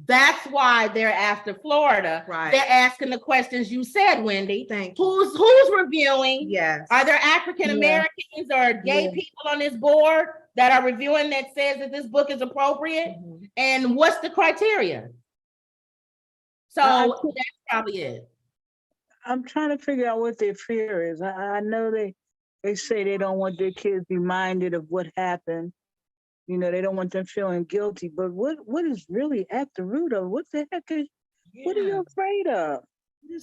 Speaker 1: that's why they're after Florida.
Speaker 3: Right.
Speaker 1: They're asking the questions you said, Wendy.
Speaker 3: Thank you.
Speaker 1: Who's reviewing?
Speaker 3: Yes.
Speaker 1: Are there African Americans or gay people on this board that are reviewing that says that this book is appropriate? And what's the criteria? So that's probably it.
Speaker 2: I'm trying to figure out what their fear is. I know they say they don't want their kids reminded of what happened. You know, they don't want them feeling guilty. But what is really at the root of what the heck is? What are you afraid of?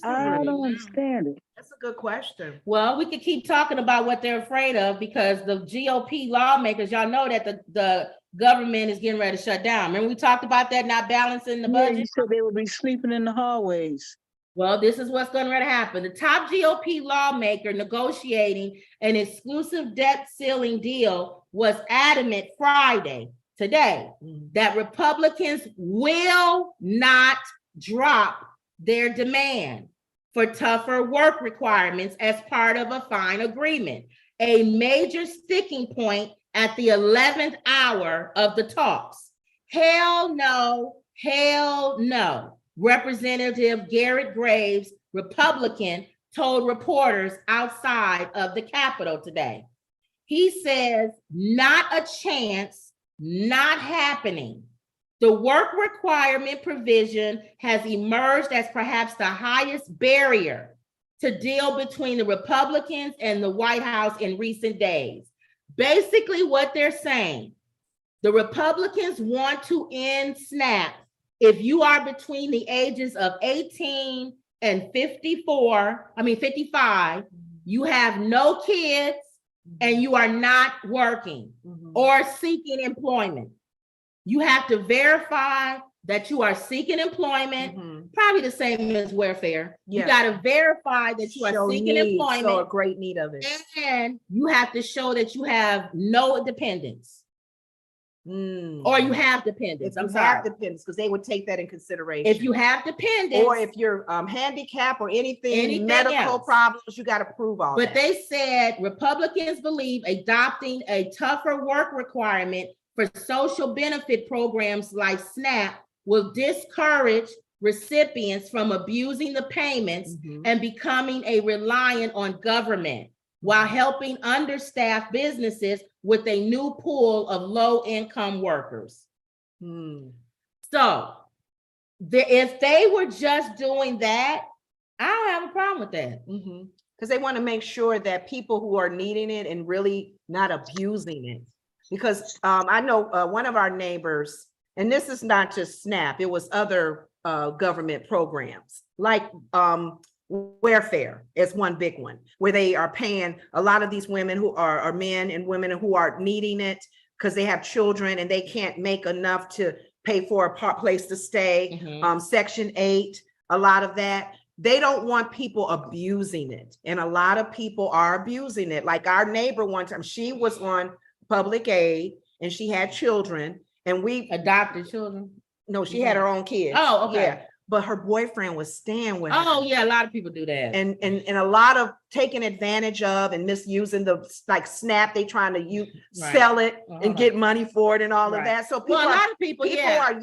Speaker 2: I don't understand it.
Speaker 3: That's a good question.
Speaker 1: Well, we could keep talking about what they're afraid of because the GOP lawmakers, y'all know that the government is getting ready to shut down. Remember we talked about that, not balancing the budget?
Speaker 2: You said they would be sleeping in the hallways.
Speaker 1: Well, this is what's going to happen. The top GOP lawmaker negotiating an exclusive debt ceiling deal was adamant Friday, today, that Republicans will not drop their demand for tougher work requirements as part of a fine agreement, a major sticking point at the 11th hour of the talks. Hell no, hell no. Representative Garrett Graves, Republican, told reporters outside of the Capitol today. He says, not a chance, not happening. The work requirement provision has emerged as perhaps the highest barrier to deal between the Republicans and the White House in recent days. Basically, what they're saying, The Republicans want to end SNAP if you are between the ages of 18 and 55, you have no kids, and you are not working or seeking employment. You have to verify that you are seeking employment, probably the same as welfare. You got to verify that you are seeking employment.
Speaker 3: So a great need of it.
Speaker 1: And you have to show that you have no dependents. Or you have dependents.
Speaker 3: If you have dependents, because they would take that in consideration.
Speaker 1: If you have dependents,
Speaker 3: or if you're handicapped or anything medical else. Problems, you got to prove all
Speaker 1: but
Speaker 3: that.
Speaker 1: They said Republicans believe adopting a tougher work requirement for social benefit programs like SNAP will discourage recipients from abusing the payments and becoming a reliant on government, while helping understaffed businesses with a new pool of low-income workers. So if they were just doing that, I don't have a problem with that.
Speaker 3: Because they want to make sure that people who are needing it and really not abusing it. Because I know one of our neighbors, and this is not just SNAP, it was other government programs, like welfare is one big one, where they are paying a lot of these women who are men and women who are needing it because they have children and they can't make enough to pay for a place to stay. Section 8, a lot of that. They don't want people abusing it. And a lot of people are abusing it. Like our neighbor one time, she was on public aid and she had children, and we
Speaker 1: adopted children.
Speaker 3: No, she had her own kids.
Speaker 1: Oh, okay.
Speaker 3: Yeah. But her boyfriend was staying with her.
Speaker 1: Oh, yeah, a lot of people do that.
Speaker 3: And a lot of taking advantage of and misusing the like SNAP. They trying to sell it and get money for it and all of that. So people,
Speaker 1: a lot of people
Speaker 3: are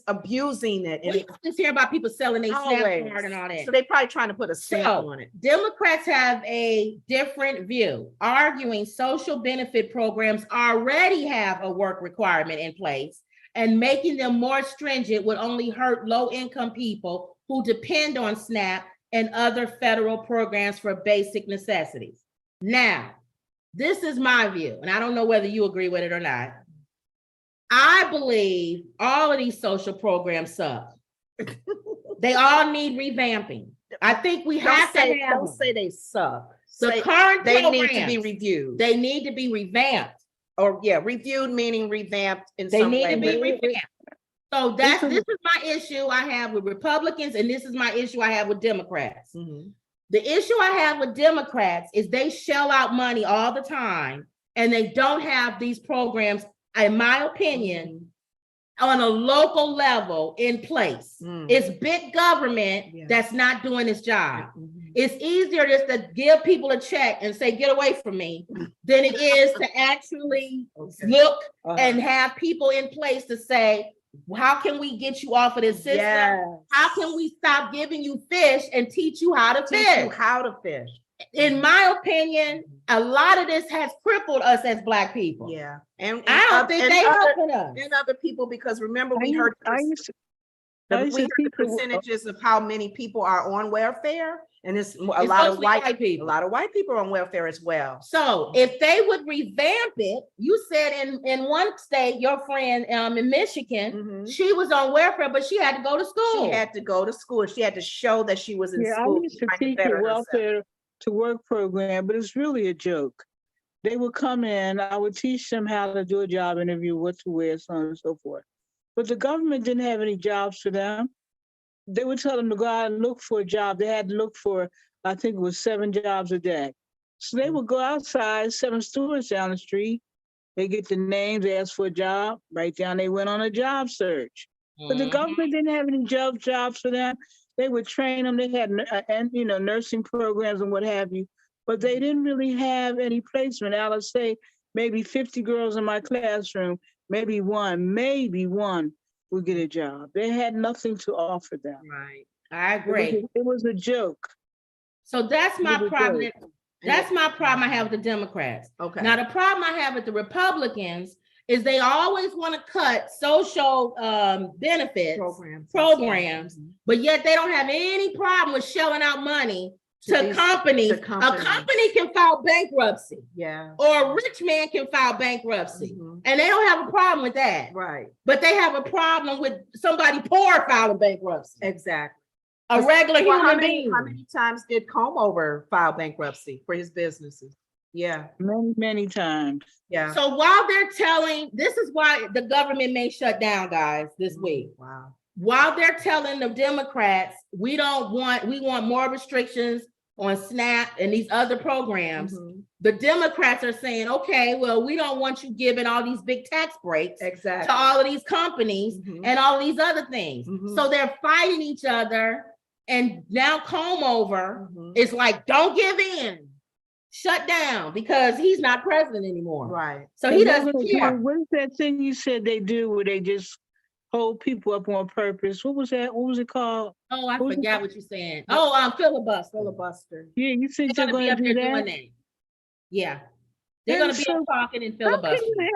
Speaker 3: abusing it. And
Speaker 1: we just hear about people selling their SNAP card and all that.
Speaker 3: So they probably trying to put a stamp on it.
Speaker 1: Democrats have a different view, arguing social benefit programs already have a work requirement in place, and making them more stringent would only hurt low-income people who depend on SNAP and other federal programs for basic necessities. Now, this is my view, and I don't know whether you agree with it or not. I believe all of these social programs suck. They all need revamping. I think we have to have them.
Speaker 3: Don't say they suck.
Speaker 1: The current
Speaker 3: they need to be reviewed.
Speaker 1: They need to be revamped.
Speaker 3: Or reviewed meaning revamped in
Speaker 1: some way.
Speaker 3: They need to be revamped.
Speaker 1: So this is my issue I have with Republicans, and this is my issue I have with Democrats. The issue I have with Democrats is they shell out money all the time, and they don't have these programs, in my opinion, on a local level in place. It's big government that's not doing its job. It's easier just to give people a check and say, get away from me, than it is to actually look and have people in place to say, how can we get you off of this system? How can we stop giving you fish and teach you how to fish? In my opinion, a lot of this has crippled us as Black people.
Speaker 3: And
Speaker 1: I don't think they helping us.
Speaker 3: And other people, because remember we heard percentages of how many people are on welfare, and it's a lot of white people. A lot of white people are on welfare as well.
Speaker 1: So if they would revamp it, you said in one state, your friend in Michigan, she was on welfare, but she had to go to school.
Speaker 3: She had to go to school. She had to show that she was in school.
Speaker 2: I used to teach a welfare to work program, but it's really a joke. They would come in, I would teach them how to do a job interview, what to wear, so on and so forth. But the government didn't have any jobs for them. They would tell them to go out and look for a job. They had to look for, I think it was 7 jobs a day. So they would go outside, 7 stores down the street. They get the names, they ask for a job, right down, they went on a job search. But the government didn't have any jobs for them. They would train them. They had, nursing programs and what have you, but they didn't really have any placement. I would say maybe 50 girls in my classroom, maybe one would get a job. They had nothing to offer them.
Speaker 1: Right, I agree.
Speaker 2: It was a joke.
Speaker 1: So that's my problem. That's my problem I have with the Democrats.
Speaker 3: Okay.
Speaker 1: Now the problem I have with the Republicans is they always want to cut social benefits programs, but yet they don't have any problem with shelling out money to companies. A
Speaker 3: companies.
Speaker 1: company can file bankruptcy,
Speaker 3: Yeah.
Speaker 1: or a rich man can file bankruptcy,
Speaker 3: Mhm.
Speaker 1: and they don't have a problem with that.
Speaker 3: Right.
Speaker 1: But they have a problem with somebody poor filing bankruptcy.
Speaker 3: Exactly.
Speaker 1: A regular
Speaker 3: Well,
Speaker 1: human being.
Speaker 3: how many times did Comeover file bankruptcy for his businesses? Yeah.
Speaker 2: Many, many times.
Speaker 3: Yeah.
Speaker 1: So while they're telling, this is why the government may shut down, guys, this week.
Speaker 3: Wow.
Speaker 1: While they're telling the Democrats, we want more restrictions on SNAP and these other programs,
Speaker 3: Mhm.
Speaker 1: the Democrats are saying, okay, well, we don't want you giving all these big tax breaks
Speaker 3: Exactly.
Speaker 1: to all of these companies
Speaker 3: Mhm.
Speaker 1: and all these other things.
Speaker 3: Mhm.
Speaker 1: So they're fighting each other. And now Comeover
Speaker 3: Mhm.
Speaker 1: is like, don't give in, shut down, because he's not president anymore.
Speaker 3: Right.
Speaker 1: So he doesn't
Speaker 2: What
Speaker 1: care.
Speaker 2: is that thing you said they do where they just hold people up on purpose? What was that? What was it called?
Speaker 1: Oh, I
Speaker 2: What was it
Speaker 1: forgot what you're saying. Oh, filibuster.
Speaker 3: Filibuster.
Speaker 2: Yeah, you think
Speaker 1: They're
Speaker 2: they're
Speaker 1: gonna be
Speaker 2: going
Speaker 1: up
Speaker 2: to
Speaker 1: there
Speaker 2: do
Speaker 1: doing
Speaker 2: that?
Speaker 1: that. Yeah. They're
Speaker 2: That
Speaker 1: gonna
Speaker 2: is
Speaker 1: be
Speaker 2: so-
Speaker 1: up talking and
Speaker 2: How can
Speaker 1: filibustering.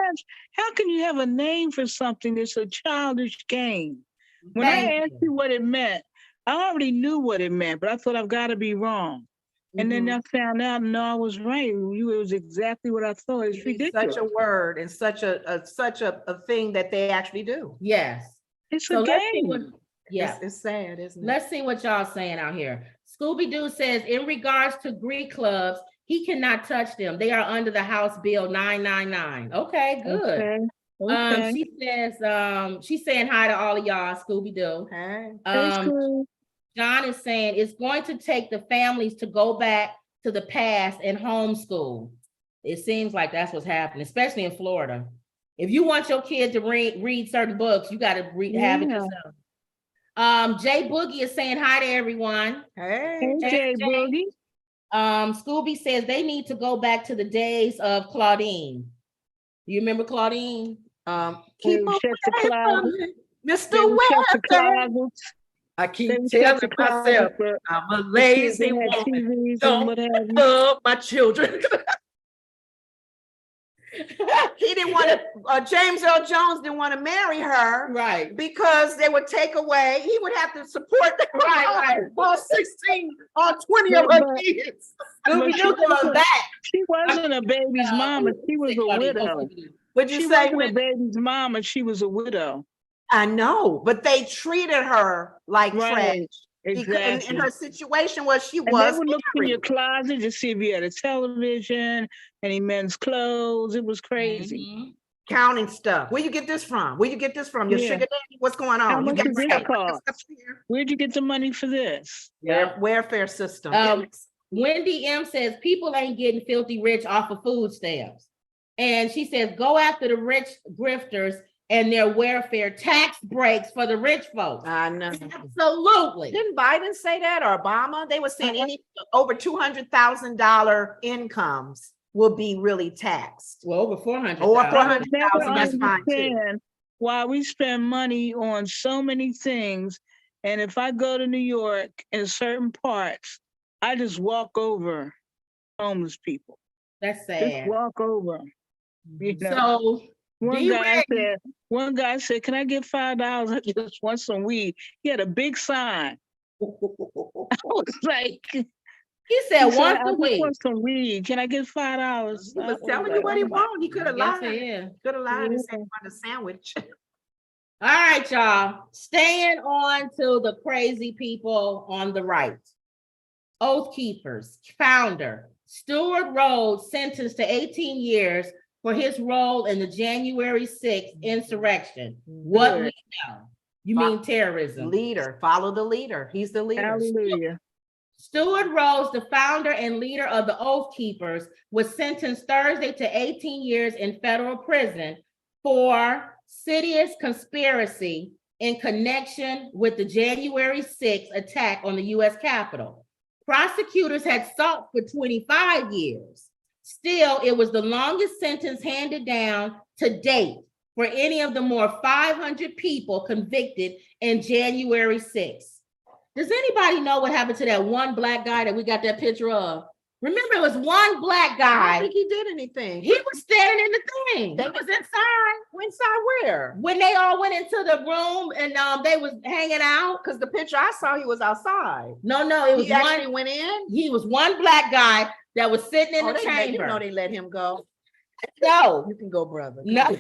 Speaker 2: how can you have a name for something that's a childish game? When
Speaker 1: Thank
Speaker 2: I asked
Speaker 1: you.
Speaker 2: you what it meant, I already knew what it meant, but I thought I've got to be wrong. And then
Speaker 3: Mhm.
Speaker 2: I found out, no, I was right. It was exactly what I thought. It's
Speaker 3: It's
Speaker 2: ridiculous.
Speaker 3: such a word and such a thing that they actually do.
Speaker 1: Yes.
Speaker 2: It's
Speaker 1: So
Speaker 2: a
Speaker 1: let's see what,
Speaker 2: game.
Speaker 1: yeah.
Speaker 3: It's sad, isn't it?
Speaker 1: Let's see what y'all saying out here. Scooby-Doo says, in regards to Greek clubs, he cannot touch them. They are under the House Bill 999. Okay, good.
Speaker 2: Okay. Okay.
Speaker 1: She says, she's saying hi to all of y'all, Scooby-Doo.
Speaker 3: Hey.
Speaker 2: That's cool.
Speaker 1: John is saying it's going to take the families to go back to the past and homeschool. It seems like that's what's happening, especially in Florida. If you want your kid to read certain books, you got to have it
Speaker 2: Yeah.
Speaker 1: yourself. Jay Boogie is saying hi to everyone.
Speaker 3: Hey.
Speaker 2: Hey, Jay Boogie.
Speaker 1: Scooby says they need to go back to the days of Claudine. You remember Claudine?
Speaker 3: Keep
Speaker 2: Shut the
Speaker 3: away
Speaker 2: closet.
Speaker 3: from me,
Speaker 2: They
Speaker 3: Mr.
Speaker 2: would shut the
Speaker 3: Welfare.
Speaker 2: closets.
Speaker 3: I
Speaker 2: They
Speaker 3: keep
Speaker 2: would shut
Speaker 3: telling
Speaker 2: the closet
Speaker 3: myself
Speaker 2: for
Speaker 3: I'm a
Speaker 2: the kids
Speaker 3: lazy
Speaker 2: that had
Speaker 3: woman.
Speaker 2: TVs and
Speaker 3: Don't
Speaker 2: what have you.
Speaker 3: love my children. He didn't want to, James Earl Jones didn't want to marry her
Speaker 1: Right.
Speaker 3: because they would take away, he would have to support
Speaker 1: Right.
Speaker 3: all 16 or 20 of
Speaker 2: But-
Speaker 3: her kids.
Speaker 1: Scooby-Doo going back.
Speaker 2: She wasn't a baby's mama. She was a widow.
Speaker 3: Would you
Speaker 2: She
Speaker 3: say,
Speaker 2: wasn't a baby's mama. She was a widow.
Speaker 3: I know, but they treated her like trash.
Speaker 2: Right.
Speaker 3: Because,
Speaker 2: Exactly.
Speaker 3: and her situation was she
Speaker 2: And
Speaker 3: was
Speaker 2: they would look in your
Speaker 3: married.
Speaker 2: closet to see if you had a television, any men's clothes. It was crazy.
Speaker 1: Mhm.
Speaker 3: Counting stuff. Where you get this from? Where you get this from? Your
Speaker 2: Yeah.
Speaker 3: sugar daddy? What's going on?
Speaker 2: How
Speaker 3: You
Speaker 2: much
Speaker 3: got
Speaker 2: does this
Speaker 3: stuff
Speaker 2: cost?
Speaker 3: here.
Speaker 2: Where'd you get the money for this?
Speaker 3: Welfare system.
Speaker 1: Wendy M says people ain't getting filthy rich off of food stamps. And she says, go after the rich grifters and their welfare tax breaks for the rich folks.
Speaker 3: I know.
Speaker 1: Absolutely.
Speaker 3: Didn't Biden say that or Obama? They were saying any over $200,000 incomes will be really taxed.
Speaker 1: Well, over 400.
Speaker 3: Over
Speaker 2: I
Speaker 3: 400,000, that's fine too.
Speaker 2: understand why we spend money on so many things. And if I go to New York in certain parts, I just walk over homeless people.
Speaker 1: That's
Speaker 2: Just
Speaker 1: sad.
Speaker 2: walk over. You know?
Speaker 1: So
Speaker 2: One guy said, "Can I get $5? I just want some weed." He had a big sign. I was like,
Speaker 1: he said once
Speaker 2: "I
Speaker 1: a
Speaker 2: just
Speaker 1: week.
Speaker 2: want some weed. Can I get $5?"
Speaker 3: He was telling you what he wanted. He could have
Speaker 1: Yes,
Speaker 3: lied.
Speaker 1: it is.
Speaker 3: Could have lied and said
Speaker 2: Yeah.
Speaker 3: he wanted a sandwich.
Speaker 1: All right, y'all. Staying on to the crazy people on the right. Oath Keepers founder Stuart Rhodes sentenced to 18 years for his role in the January 6th insurrection. What
Speaker 3: Good.
Speaker 1: we know. You mean terrorism.
Speaker 3: Leader. Follow the leader. He's the leader.
Speaker 2: Hallelujah.
Speaker 1: Stuart Rhodes, the founder and leader of the Oath Keepers, was sentenced Thursday to 18 years in federal prison for serious conspiracy in connection with the January 6th attack on the U.S. Capitol. Prosecutors had sought for 25 years. Still, it was the longest sentence handed down to date for any of the more 500 people convicted in January 6th. Does anybody know what happened to that one black guy that we got that picture of? Remember, it was one black
Speaker 3: I don't
Speaker 1: guy.
Speaker 3: think he did anything.
Speaker 1: He was standing in the thing. He was inside.
Speaker 3: Inside where?
Speaker 1: When they all went into the room and they was hanging out.
Speaker 3: Because the picture I saw, he was outside.
Speaker 1: No, it was
Speaker 3: He actually went in.
Speaker 1: He was one black guy that was sitting in the
Speaker 3: You
Speaker 1: chamber.
Speaker 3: know they let him go.
Speaker 1: No,
Speaker 3: You can go, brother.
Speaker 1: no.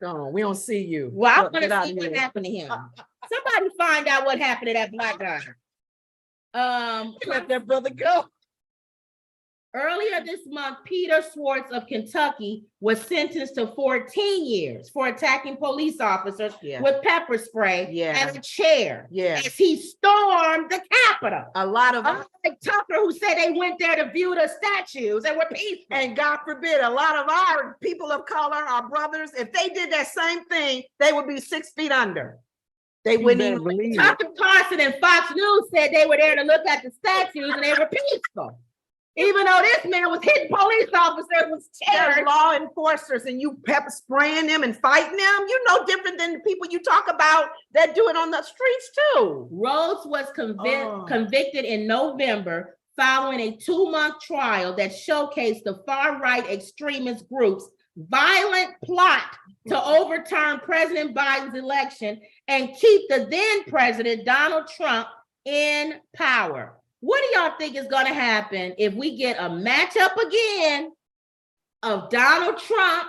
Speaker 3: Go on. We don't see you.
Speaker 1: Well, I
Speaker 3: Look,
Speaker 1: want
Speaker 3: get
Speaker 1: to
Speaker 3: out
Speaker 1: see
Speaker 3: of
Speaker 1: what
Speaker 3: here.
Speaker 1: happened to him. Somebody find out what happened to that black guy.
Speaker 3: Let that brother go.
Speaker 1: Earlier this month, Peter Schwartz of Kentucky was sentenced to 14 years for attacking police officers with pepper spray and a chair as he stormed the Capitol.
Speaker 3: A lot of
Speaker 1: like Tucker, who said they went there to view the statues and were peaceful.
Speaker 3: And God forbid, a lot of our people of color, our brothers, if they did that same thing, they would be 6 feet under. They wouldn't even
Speaker 2: believe it.
Speaker 1: Tucker Carlson and Fox News said they were there to look at the statues and they were peaceful. Even though this man was hitting police officers with chairs.
Speaker 3: They're law enforcers and you pepper spraying them and fighting them. You know different than the people you talk about that do it on the streets too.
Speaker 1: Rhodes was convicted in November following a 2-month trial that showcased the far-right extremist group's violent plot to overturn President Biden's election and keep the then president Donald Trump in power. What do y'all think is going to happen if we get a matchup again of Donald Trump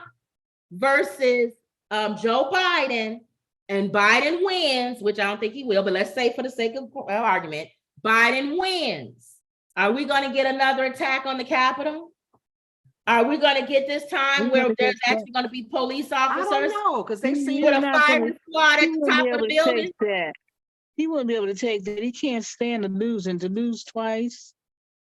Speaker 1: versus Joe Biden, and Biden wins, which I don't think he will, but let's say for the sake of argument, Biden wins. Are we going to get another attack on the Capitol? Are we going to get this time where there's actually going to be police officers?
Speaker 3: I don't know, because they see
Speaker 1: with a firing squad at the top of the building.
Speaker 2: He wouldn't be able to take that. He can't stand to lose, and to lose twice.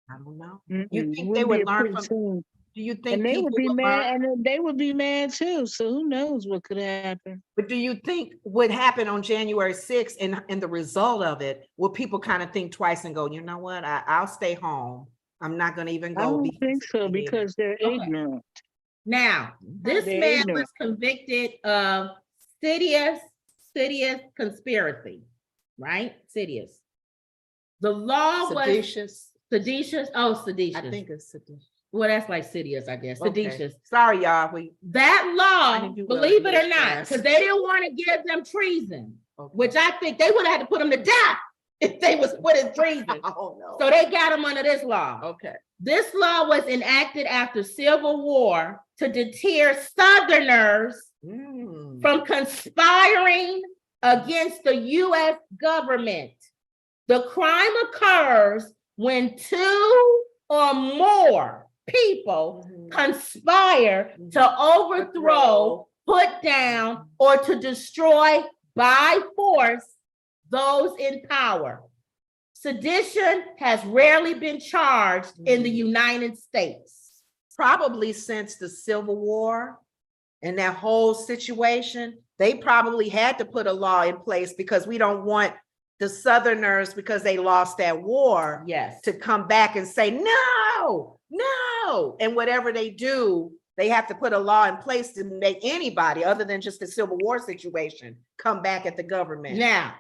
Speaker 3: I don't know. You think they would learn from? Do you think?
Speaker 2: And they would be mad, and they would be mad too. So who knows what could happen?
Speaker 3: But do you think what happened on January 6th and the result of it, will people kind of think twice and go, you know what? I'll stay home. I'm not going to even go.
Speaker 2: I don't think so, because they're ignorant.
Speaker 1: Now, this man was convicted of insidious conspiracy. Right? Insidious. The law
Speaker 3: seditious.
Speaker 1: Was seditious. Oh, seditious.
Speaker 3: I think it's seditious.
Speaker 1: Well, that's like Sidious, I guess. Seditious.
Speaker 3: Sorry, y'all.
Speaker 1: That law, believe it or not, because they didn't want to give them treason, which I think they would have had to put them to death if they was put in treason.
Speaker 3: Oh, no.
Speaker 1: So they got them under this law.
Speaker 3: Okay.
Speaker 1: This law was enacted after Civil War to deter Southerners from conspiring against the U.S. government. The crime occurs when 2 or more people conspire to overthrow, put down, or to destroy by force those in power. Sedition has rarely been charged in the United States.
Speaker 3: Probably since the Civil War and that whole situation, they probably had to put a law in place because we don't want the Southerners, because they lost that war, to come back and say, no. And whatever they do, they have to put a law in place to make anybody other than just the Civil War situation come back at the government.
Speaker 1: Now,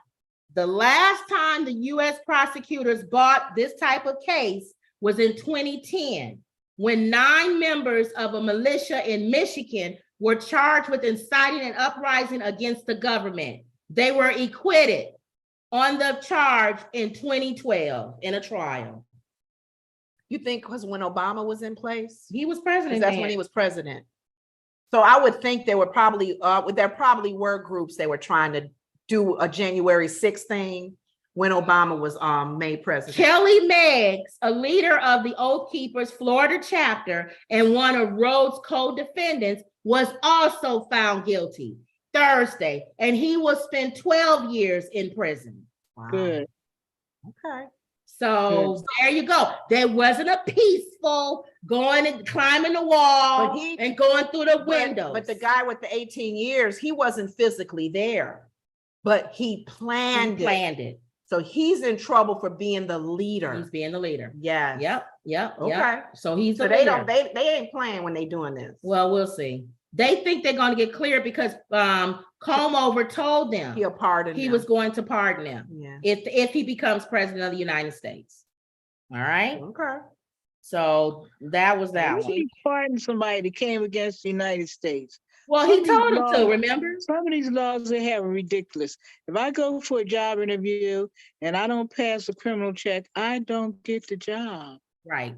Speaker 1: the last time the U.S. prosecutors bought this type of case was in 2010, when 9 members of a militia in Michigan were charged with inciting an uprising against the government. They were acquitted on the charge in 2012 in a trial.
Speaker 3: You think because when Obama was in place?
Speaker 1: He was president.
Speaker 3: That's when he was president. So I would think there were probably, there probably were groups that were trying to do a January 6th thing when Obama was made president.
Speaker 1: Kelly Meggs, a leader of the Oath Keepers Florida chapter and one of Rhodes' co-defendants, was also found guilty Thursday, and he will spend 12 years in prison.
Speaker 3: Wow.
Speaker 2: Good.
Speaker 3: Okay.
Speaker 1: So there you go. There wasn't a peaceful going and climbing the wall and going through the windows.
Speaker 3: But the guy with the 18 years, he wasn't physically there, but he planned it. So he's in trouble for being the leader.
Speaker 1: He's being the leader.
Speaker 3: Yeah.
Speaker 1: Yep.
Speaker 3: Okay.
Speaker 1: So he's
Speaker 3: so they don't they ain't playing when they doing this.
Speaker 1: Well, we'll see. They think they're going to get cleared because Comover told them he was going to pardon them if he becomes president of the United States. All right.
Speaker 3: Okay.
Speaker 1: So that was that
Speaker 2: How
Speaker 1: one.
Speaker 2: do you pardon somebody that came against the United States?
Speaker 1: Well, he told him to, remember?
Speaker 2: Some of these laws they have are ridiculous. If I go for a job interview and I don't pass a criminal check, I don't get the job.
Speaker 1: Right.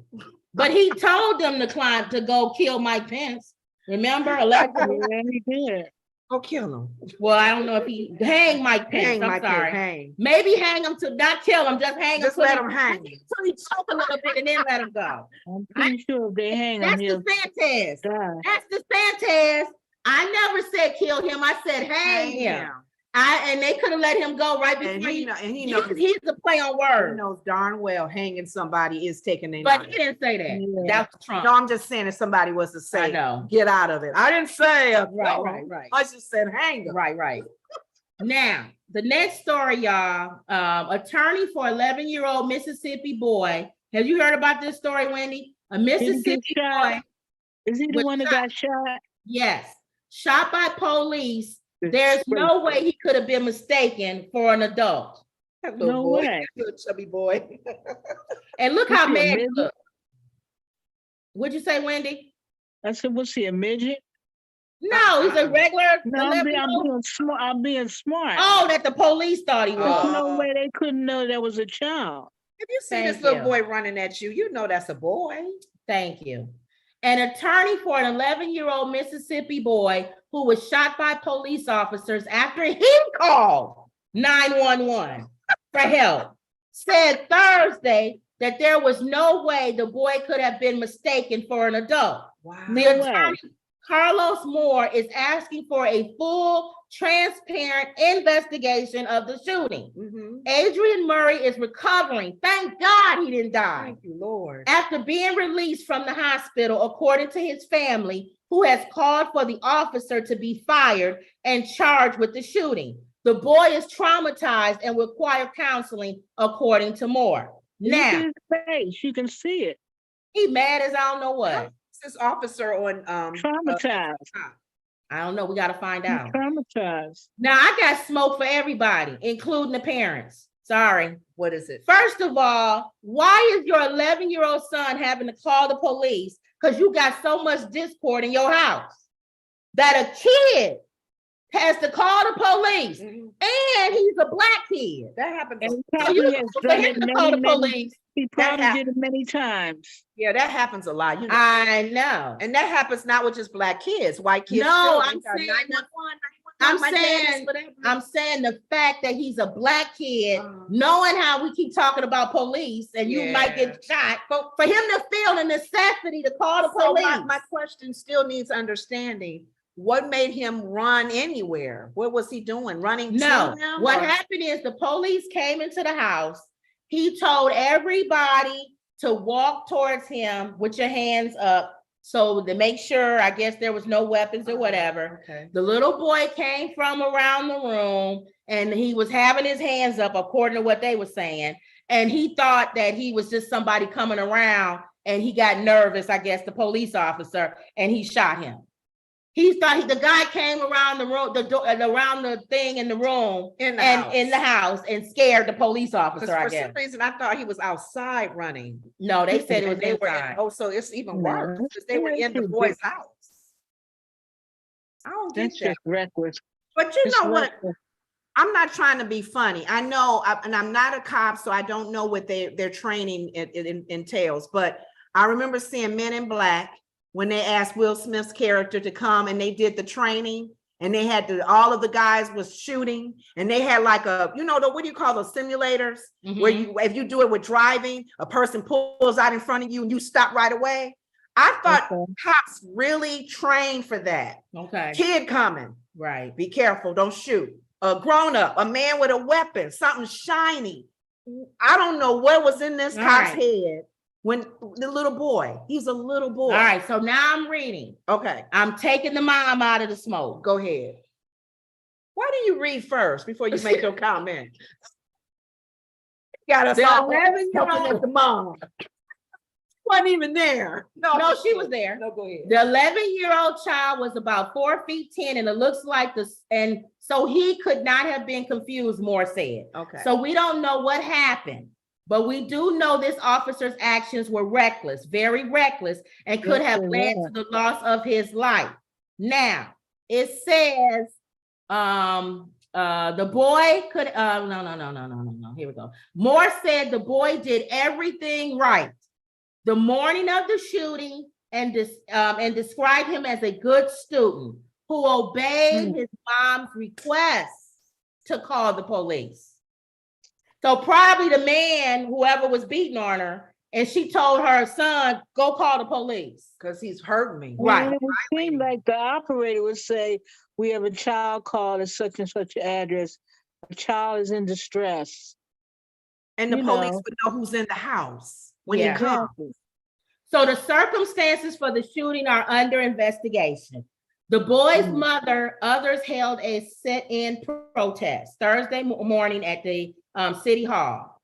Speaker 1: But he told them to go kill Mike Pence. Remember? Allegedly.
Speaker 2: Yeah, he did.
Speaker 3: Go kill him.
Speaker 1: Well, I don't know if he hang Mike Pence.
Speaker 3: Hang
Speaker 1: I'm
Speaker 3: Mike
Speaker 1: sorry.
Speaker 3: Pence, hang.
Speaker 1: Maybe hang him to not kill him, just hang him.
Speaker 3: Just let him hang.
Speaker 1: Till he choke a little bit and then let him go.
Speaker 2: I'm pretty sure if they hang him,
Speaker 1: That's
Speaker 2: he'll
Speaker 1: DeSantis.
Speaker 2: die.
Speaker 1: That's DeSantis. I never said kill him. I said hang him. And they could have let him go right
Speaker 3: And
Speaker 1: before
Speaker 3: he knows,
Speaker 1: he's the play on
Speaker 3: he
Speaker 1: words.
Speaker 3: knows darn well hanging somebody is taking their
Speaker 1: But
Speaker 3: life.
Speaker 1: he didn't say that.
Speaker 2: Yeah.
Speaker 1: That was Trump.
Speaker 3: No, I'm just saying if somebody was to
Speaker 1: I
Speaker 3: say,
Speaker 1: know.
Speaker 3: get out of it. I didn't say it.
Speaker 1: Right,
Speaker 3: No.
Speaker 1: right.
Speaker 3: I just said hang him.
Speaker 1: Right. Now, the next story, y'all. Attorney for 11-year-old Mississippi boy. Have you heard about this story, Wendy? A Mississippi boy.
Speaker 2: Is he the
Speaker 1: was
Speaker 2: one that got shot?
Speaker 1: Yes. Shot by police. There's no way he could have been mistaken for an adult.
Speaker 3: That
Speaker 2: No
Speaker 3: little boy,
Speaker 2: way.
Speaker 3: little chubby boy.
Speaker 1: And look
Speaker 2: Was
Speaker 1: how
Speaker 2: he a
Speaker 1: mad he
Speaker 2: midget?
Speaker 1: looked. What'd you say, Wendy?
Speaker 2: I said, was he a midget?
Speaker 1: No, he's a regular.
Speaker 2: No, I'm
Speaker 1: 11-year-old.
Speaker 2: being smart. I'm being smart.
Speaker 1: Oh, that the police thought he
Speaker 2: There's
Speaker 1: was.
Speaker 2: no way they couldn't know that was a child.
Speaker 3: If you see
Speaker 1: Thank
Speaker 3: this little
Speaker 1: you.
Speaker 3: boy running at you, you know that's a boy.
Speaker 1: Thank you. An attorney for an 11-year-old Mississippi boy who was shot by police officers after he called 911 for help said Thursday that there was no way the boy could have been mistaken for an adult.
Speaker 3: Wow.
Speaker 1: The attorney, Carlos Moore, is asking for a full, transparent investigation of the shooting.
Speaker 3: Mhm.
Speaker 1: Adrian Murray is recovering. Thank God he didn't die.
Speaker 3: Thank you, Lord.
Speaker 1: After being released from the hospital, according to his family, who has called for the officer to be fired and charged with the shooting. The boy is traumatized and require counseling, according to Moore.
Speaker 2: Look
Speaker 1: Now,
Speaker 2: at his face. You can see it.
Speaker 1: he mad as I don't know what.
Speaker 3: This officer on
Speaker 2: Traumatized.
Speaker 1: I don't know. We got to find
Speaker 2: He's
Speaker 1: out.
Speaker 2: traumatized.
Speaker 1: Now, I got smoke for everybody, including the parents. Sorry.
Speaker 3: what is it?
Speaker 1: First of all, why is your 11-year-old son having to call the police because you got so much discord in your house that a kid has to call the police
Speaker 3: Mhm.
Speaker 1: and he's a black kid?
Speaker 3: That happens.
Speaker 2: And he
Speaker 1: So
Speaker 2: probably
Speaker 1: you
Speaker 2: has
Speaker 1: for
Speaker 2: done
Speaker 1: him
Speaker 2: it
Speaker 1: to call the
Speaker 2: many,
Speaker 1: police.
Speaker 2: he probably
Speaker 3: hap-
Speaker 2: did it many times.
Speaker 3: Yeah, that happens a lot. You know,
Speaker 1: I know.
Speaker 3: and that happens not with just black kids, white kids.
Speaker 1: No,
Speaker 3: too.
Speaker 1: I'm
Speaker 3: They got
Speaker 1: saying-
Speaker 3: 911,
Speaker 1: I'm
Speaker 3: my dad is
Speaker 1: saying-
Speaker 3: whatever.
Speaker 1: I'm saying the fact that he's a black kid,
Speaker 3: Uh-huh.
Speaker 1: knowing how we keep talking about police and you might get shot, for him to feel the necessity to call the
Speaker 3: So
Speaker 1: police.
Speaker 3: my question still needs understanding. What made him run anywhere? What was he doing? Running
Speaker 1: No,
Speaker 3: to them?
Speaker 1: what
Speaker 3: or-
Speaker 1: happened is the police came into the house. He told everybody to walk towards him with your hands up. So to make sure, I guess there was no weapons or whatever.
Speaker 3: Okay.
Speaker 1: The little boy came from around the room and he was having his hands up according to what they were saying. And he thought that he was just somebody coming around and he got nervous, I guess, the police officer, and he shot him. He thought the guy came around the room, the door, around the thing in the room
Speaker 3: In the
Speaker 1: and
Speaker 3: house.
Speaker 1: in the house and scared the police
Speaker 3: 'Cause
Speaker 1: officer, I
Speaker 3: for
Speaker 1: guess.
Speaker 3: some reason, I thought he was outside running.
Speaker 1: No, they said it was
Speaker 3: And they were
Speaker 1: inside.
Speaker 3: oh, so it's even
Speaker 2: No,
Speaker 3: worse because they were in the
Speaker 2: that's
Speaker 3: boy's house. I don't get
Speaker 2: That's
Speaker 3: that.
Speaker 2: just reckless.
Speaker 3: But you
Speaker 2: It's
Speaker 3: know what?
Speaker 2: reckless.
Speaker 3: I'm not trying to be funny. I know, and I'm not a cop, so I don't know what their training entails. But I remember seeing Men in Black when they asked Will Smith's character to come and they did the training and they had all of the guys was shooting and they had like a, what do you call those simulators? Where
Speaker 1: Mhm.
Speaker 3: you, if you do it with driving, a person pulls out in front of you and you stop right away. I thought
Speaker 2: Okay.
Speaker 3: cops really trained for that.
Speaker 1: Okay,
Speaker 3: Kid coming.
Speaker 1: right.
Speaker 3: Be careful, don't shoot. A grown up, a man with a weapon, something shiny. I don't know what was in this
Speaker 1: All
Speaker 3: cop's
Speaker 1: right.
Speaker 3: head when the little boy, he's a little boy.
Speaker 1: All right, so now I'm reading.
Speaker 3: Okay,
Speaker 1: I'm taking the mom out of the smoke.
Speaker 3: go ahead. Why do you read first before you make your comment? Got us
Speaker 1: The
Speaker 3: all
Speaker 1: 11-year-old
Speaker 3: looking at the mom. Wasn't even there.
Speaker 1: No, she was there.
Speaker 3: No, go ahead.
Speaker 1: The 11-year-old child was about 4 feet 10, and it looks like this, and so he could not have been confused, Moore said.
Speaker 3: Okay.
Speaker 1: So we don't know what happened. But we do know this officer's actions were reckless, very reckless, and could
Speaker 2: Yes,
Speaker 1: have
Speaker 2: they
Speaker 1: led
Speaker 2: were.
Speaker 1: to the loss of his life. Now, it says the boy could no. Here we go. Moore said the boy did everything right the morning of the shooting and described him as a good student who obeyed his mom's request to call the police. So probably the man, whoever was beating on her, and she told her son, go call the police.
Speaker 3: Because he's hurting me.
Speaker 1: Right.
Speaker 2: And it would seem like the operator would say, we have a child called at such and such address. A child is in distress.
Speaker 3: And the
Speaker 2: You
Speaker 3: police
Speaker 2: know.
Speaker 3: would know who's in the house when
Speaker 1: Yeah.
Speaker 3: he comes.
Speaker 2: Exactly.
Speaker 1: So the circumstances for the shooting are under investigation. The boy's mother, others held a sit-in protest Thursday morning at the city hall.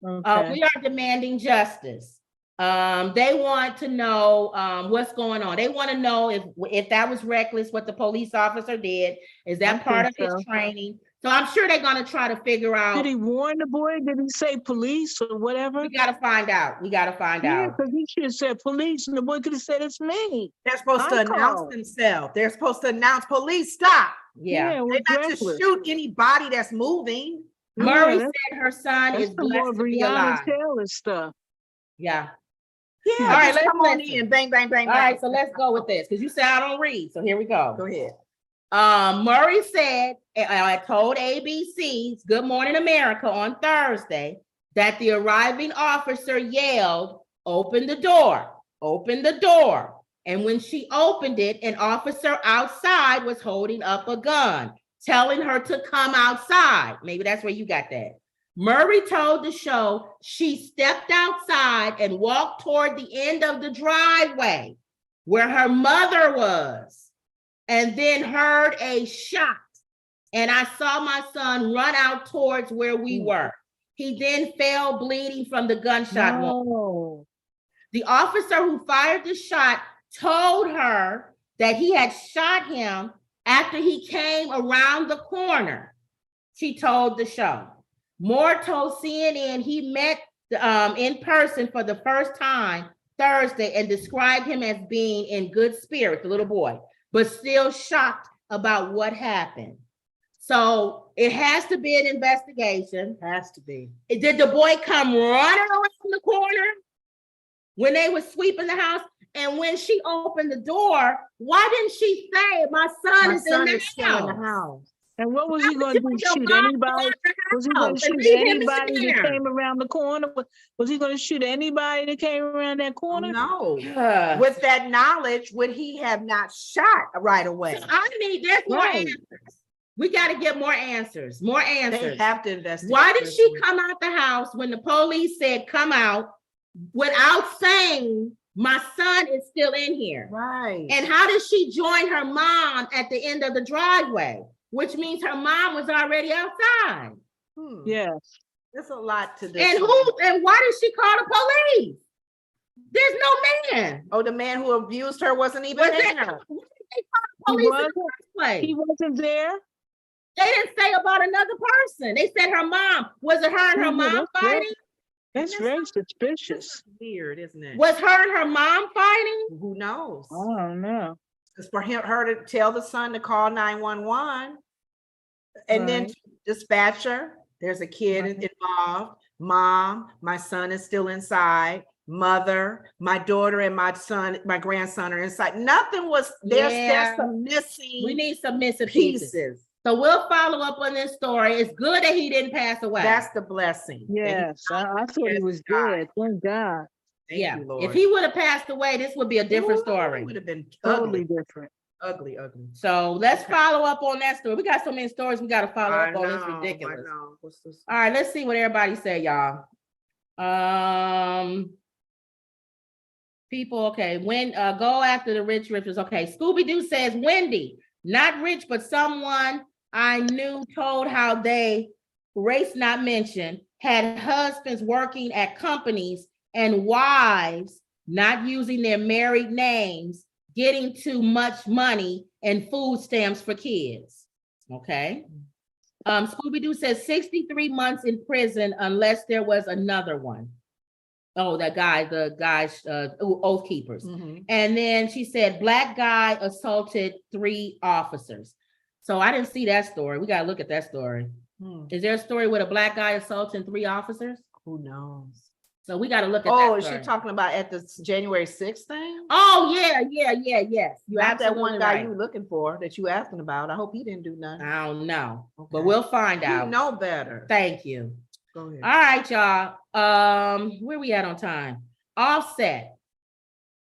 Speaker 2: Okay.
Speaker 1: We are demanding justice. They want to know what's going on. They want to know if that was reckless, what the police officer did. Is that part of his training? So I'm sure they're going to try to figure out.
Speaker 2: Did he warn the boy? Did he say police or whatever?
Speaker 1: We got to find out.
Speaker 2: Yeah, because he should have said police, and the boy could have said, it's me.
Speaker 3: They're supposed to announce themselves. They're supposed to announce, police, stop.
Speaker 1: Yeah.
Speaker 3: They're not to shoot anybody that's moving.
Speaker 1: Murray said her son is blessed to be alive.
Speaker 2: Taylor stuff.
Speaker 1: Yeah.
Speaker 3: Yeah.
Speaker 1: All right, let's
Speaker 3: come on in. Bang, bang, bang.
Speaker 1: All right, so let's go with this because you said I don't read. So here we go.
Speaker 3: Go ahead.
Speaker 1: Murray said, I told ABC's Good Morning America on Thursday that the arriving officer yelled, open the door, open the door. And when she opened it, an officer outside was holding up a gun, telling her to come outside. Maybe that's where you got that. Murray told the show she stepped outside and walked toward the end of the driveway where her mother was, and then heard a shot. And I saw my son run out towards where we were. He then fell bleeding from the gunshot wound. The officer who fired the shot told her that he had shot him after he came around the corner, she told the show. Moore told CNN he met in person for the first time Thursday and described him as being in good spirits, the little boy, but still shocked about what happened. So it has to be an investigation.
Speaker 3: Has to be.
Speaker 1: Did the boy come running around the corner when they were sweeping the house? And when she opened the door, why didn't she say, my son is in the house?
Speaker 2: And what was he going to do? Shoot anybody? Was he going to shoot anybody that came around the corner? Was he going to shoot anybody that came around that corner?
Speaker 3: No. With that knowledge, would he have not shot right away?
Speaker 1: So there's more answers. We got to get more answers. More answers.
Speaker 3: They have to investigate.
Speaker 1: Why did she come out the house when the police said come out without saying my son is still in here?
Speaker 3: Right.
Speaker 1: And how did she join her mom at the end of the driveway? Which means her mom was already outside.
Speaker 2: Yes.
Speaker 3: There's a lot to this.
Speaker 1: And why did she call the police? There's no man.
Speaker 3: Oh, the man who abused her wasn't even there.
Speaker 1: Why did they call the police in the first place?
Speaker 2: He wasn't there.
Speaker 1: They didn't say about another person. They said her mom. Was it her and her mom fighting?
Speaker 2: That's very suspicious.
Speaker 3: Weird, isn't it?
Speaker 1: Was her and her mom fighting?
Speaker 3: Who knows?
Speaker 2: I don't know.
Speaker 3: It's for her to tell the son to call 911. And then dispatcher, there's a kid involved. Mom, my son is still inside. Mother, my daughter and my son, my grandson are inside. Nothing was, there's some missing.
Speaker 1: We need some missing pieces. So we'll follow up on this story. It's good that he didn't pass away.
Speaker 3: That's the blessing.
Speaker 2: Yes, I thought he was good. Thank God.
Speaker 3: Thank you, Lord.
Speaker 1: If he would have passed away, this would be a different story.
Speaker 3: It would have been
Speaker 2: totally different.
Speaker 3: Ugly.
Speaker 1: So let's follow up on that story. We got so many stories we got to follow up on. It's ridiculous. All right, let's see what everybody said, y'all. People, okay. When go after the rich rippers. Okay, Scooby-Doo says Wendy, not rich, but someone I knew told how they, race not mentioned, had husbands working at companies and wives not using their married names, getting too much money and food stamps for kids. Okay. Scooby-Doo says 63 months in prison unless there was another one. Oh, the guys, oath keepers.
Speaker 3: Mhm.
Speaker 1: And then she said, black guy assaulted 3 officers. So I didn't see that story. We got to look at that story.
Speaker 3: Hmm.
Speaker 1: Is there a story with a black guy assaulting 3 officers?
Speaker 3: Who knows?
Speaker 1: So we got to look at
Speaker 3: Oh,
Speaker 1: that
Speaker 3: is she
Speaker 1: story.
Speaker 3: talking about at the January 6th thing?
Speaker 1: Oh, yes. You
Speaker 3: Not that one
Speaker 1: absolutely
Speaker 3: guy
Speaker 1: right.
Speaker 3: you were looking for that you asking about. I hope he didn't do nothing.
Speaker 1: I don't know, but
Speaker 3: Okay.
Speaker 1: we'll find
Speaker 3: You
Speaker 1: out.
Speaker 3: know better.
Speaker 1: Thank you.
Speaker 3: Go ahead.
Speaker 1: All right, y'all. Where we at on time? Offset.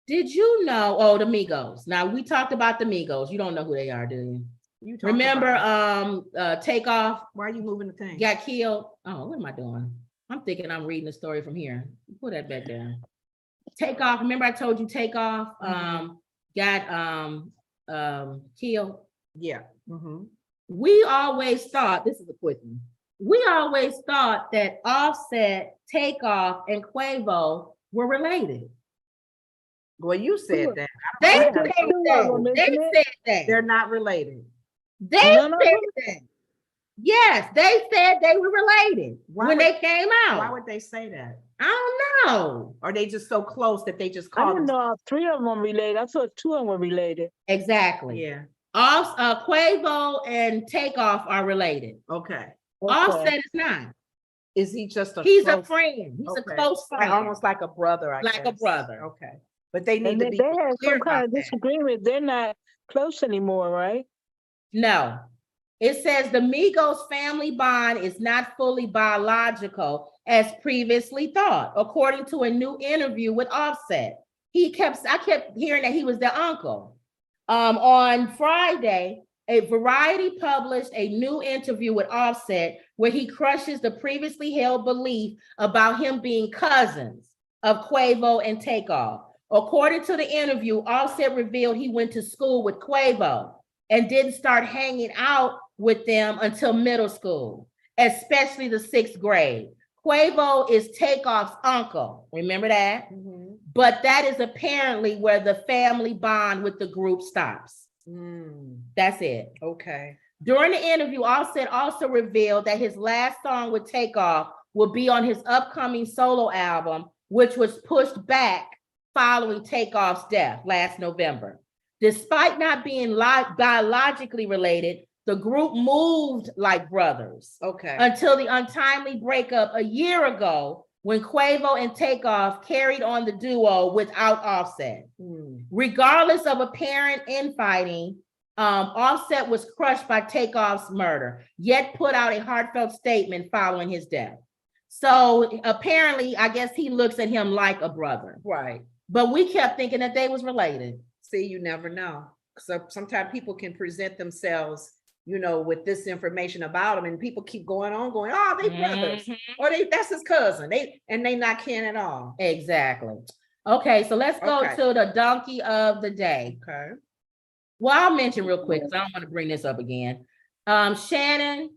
Speaker 1: Did you know? Oh, the Migos. Now we talked about the Migos. You don't know who they are, do you?
Speaker 3: You talk
Speaker 1: Remember,
Speaker 3: about
Speaker 1: Takeoff
Speaker 3: why are you moving the thing?
Speaker 1: got killed. Oh, what am I doing? I'm thinking I'm reading the story from here. Put that back down. Takeoff. Remember, I told you Takeoff got killed.
Speaker 3: Yeah. Mhm.
Speaker 1: We always thought, this is a quick one. We always thought that Offset, Takeoff, and Quavo were related.
Speaker 3: Well, you said that.
Speaker 1: They
Speaker 3: I
Speaker 1: said
Speaker 3: don't know.
Speaker 1: that. They said that.
Speaker 3: They're not related.
Speaker 1: They said that. Yes, they said they were related when they came out.
Speaker 3: Why would they say that?
Speaker 1: I don't know.
Speaker 3: Are they just so close that they just
Speaker 2: I
Speaker 3: call
Speaker 2: didn't
Speaker 3: them?
Speaker 2: know all 3 of them were related. I thought 2 of them were related.
Speaker 1: Exactly.
Speaker 3: Yeah.
Speaker 1: Quavo and Takeoff are related.
Speaker 3: Okay.
Speaker 1: Offset is not.
Speaker 3: Is he just a
Speaker 1: He's a
Speaker 3: close-
Speaker 1: friend. He's a
Speaker 3: Okay.
Speaker 1: close
Speaker 3: Like,
Speaker 1: friend.
Speaker 3: almost like a brother, I
Speaker 1: Like a
Speaker 3: guess.
Speaker 1: brother.
Speaker 3: Okay. But they need
Speaker 2: And
Speaker 3: to
Speaker 2: they,
Speaker 3: be
Speaker 2: they had
Speaker 1: clear
Speaker 2: some kind
Speaker 1: about
Speaker 2: of
Speaker 1: that.
Speaker 2: disagreement. They're not close anymore, right?
Speaker 1: No. It says the Migos family bond is not fully biological as previously thought, according to a new interview with Offset. I kept hearing that he was their uncle. On Friday, a Variety published a new interview with Offset where he crushes the previously held belief about him being cousins of Quavo and Takeoff. According to the interview, Offset revealed he went to school with Quavo and didn't start hanging out with them until middle school, especially the 6th grade. Quavo is Takeoff's uncle. Remember that?
Speaker 3: Mhm.
Speaker 1: But that is apparently where the family bond with the group stops. That's it.
Speaker 3: Okay.
Speaker 1: During the interview, Offset also revealed that his last song with Takeoff will be on his upcoming solo album, which was pushed back following Takeoff's death last November. Despite not being biologically related, the group moved like brothers
Speaker 3: Okay.
Speaker 1: until the untimely breakup a year ago when Quavo and Takeoff carried on the duo without Offset. Regardless of apparent infighting, Offset was crushed by Takeoff's murder, yet put out a heartfelt statement following his death. So apparently, I guess he looks at him like a brother.
Speaker 3: Right.
Speaker 1: But we kept thinking that they was related.
Speaker 3: See, you never know. So sometimes people can present themselves, with this information about them, and people keep going, oh, they brothers, or that's his cousin. They not kin at all.
Speaker 1: Exactly. Okay, so let's go
Speaker 3: Okay.
Speaker 1: to the donkey of the day.
Speaker 3: Okay.
Speaker 1: Well, I'll mention real quick because I don't want to bring this up again. Shannon,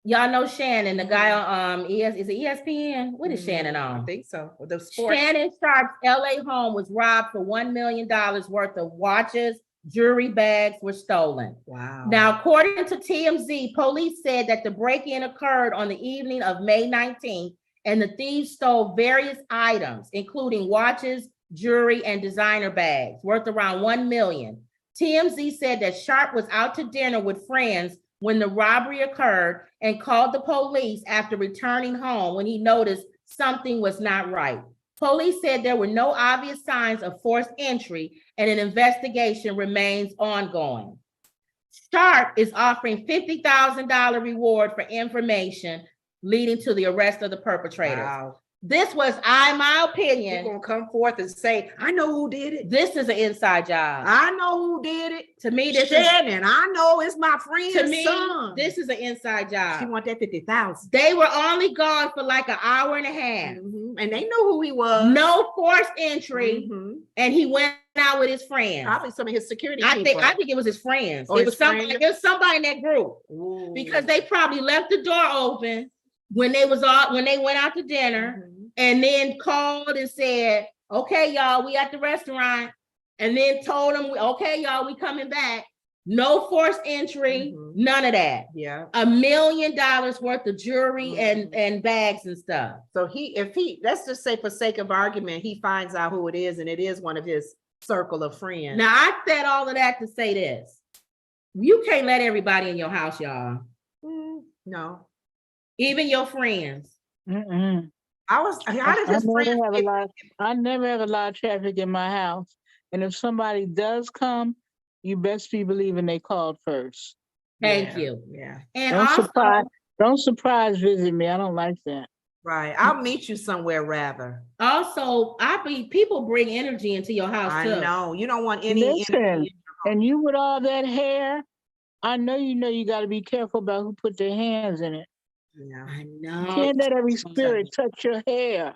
Speaker 1: y'all know Shannon, the guy on is it ESPN? What is Shannon
Speaker 3: I
Speaker 1: on?
Speaker 3: think so. Well, the sports.
Speaker 1: Shannon Sharp's LA home was robbed for $1 million worth of watches, jewelry, bags were stolen.
Speaker 3: Wow.
Speaker 1: Now, according to TMZ, police said that the break-in occurred on the evening of May 19th, and the thieves stole various items, including watches, jewelry, and designer bags worth around $1 million. TMZ said that Sharp was out to dinner with friends when the robbery occurred and called the police after returning home when he noticed something was not right. Police said there were no obvious signs of forced entry and an investigation remains ongoing. Sharp is offering $50,000 reward for information leading to the arrest of the perpetrators.
Speaker 3: Wow.
Speaker 1: This was, my opinion.
Speaker 3: You're gonna come forth and say, I know who did it.
Speaker 1: This is an inside job.
Speaker 3: I know who did it.
Speaker 1: To me, this
Speaker 3: Shannon, I know it's my friend's
Speaker 1: to me,
Speaker 3: son.
Speaker 1: this is an inside job.
Speaker 3: She want that 50,000.
Speaker 1: They were only gone for like an hour and a half.
Speaker 3: And they know who he was.
Speaker 1: No forced entry, and he went out with his friends.
Speaker 3: Probably some of his security
Speaker 1: I
Speaker 3: people.
Speaker 1: think it was his friends.
Speaker 3: Oh,
Speaker 1: It
Speaker 3: his
Speaker 1: was somebody.
Speaker 3: friends?
Speaker 1: It was somebody in that group
Speaker 3: Ooh.
Speaker 1: because they probably left the door open when they went out to dinner, and then called and said, "Okay, y'all, we at the restaurant," and then told them, "Okay, y'all, we coming back." No forced entry, none of that.
Speaker 3: Yeah.
Speaker 1: $1 million worth of jewelry
Speaker 3: Mhm.
Speaker 1: and bags and stuff.
Speaker 3: So if he, let's just say for sake of argument, he finds out who it is and it is one of his circle of friends.
Speaker 1: Now, I said all of that to say this. You can't let everybody in your house, y'all.
Speaker 3: No.
Speaker 1: Even your friends.
Speaker 2: Mm-mm.
Speaker 3: How does his friends
Speaker 2: I never have a lot of traffic in my house. And if somebody does come, you best be believing they called first.
Speaker 1: Thank you.
Speaker 3: Yeah.
Speaker 1: And
Speaker 2: Don't surprise visit me. I don't like that.
Speaker 3: Right. I'll meet you somewhere rather.
Speaker 1: also, people bring energy into your house too.
Speaker 3: I know. You don't want any
Speaker 2: Listen,
Speaker 3: energy.
Speaker 2: and you with all that hair, I know you got to be careful about who put their hands in it.
Speaker 3: Yeah.
Speaker 1: I
Speaker 2: You
Speaker 1: know.
Speaker 2: can't let every spirit touch your hair.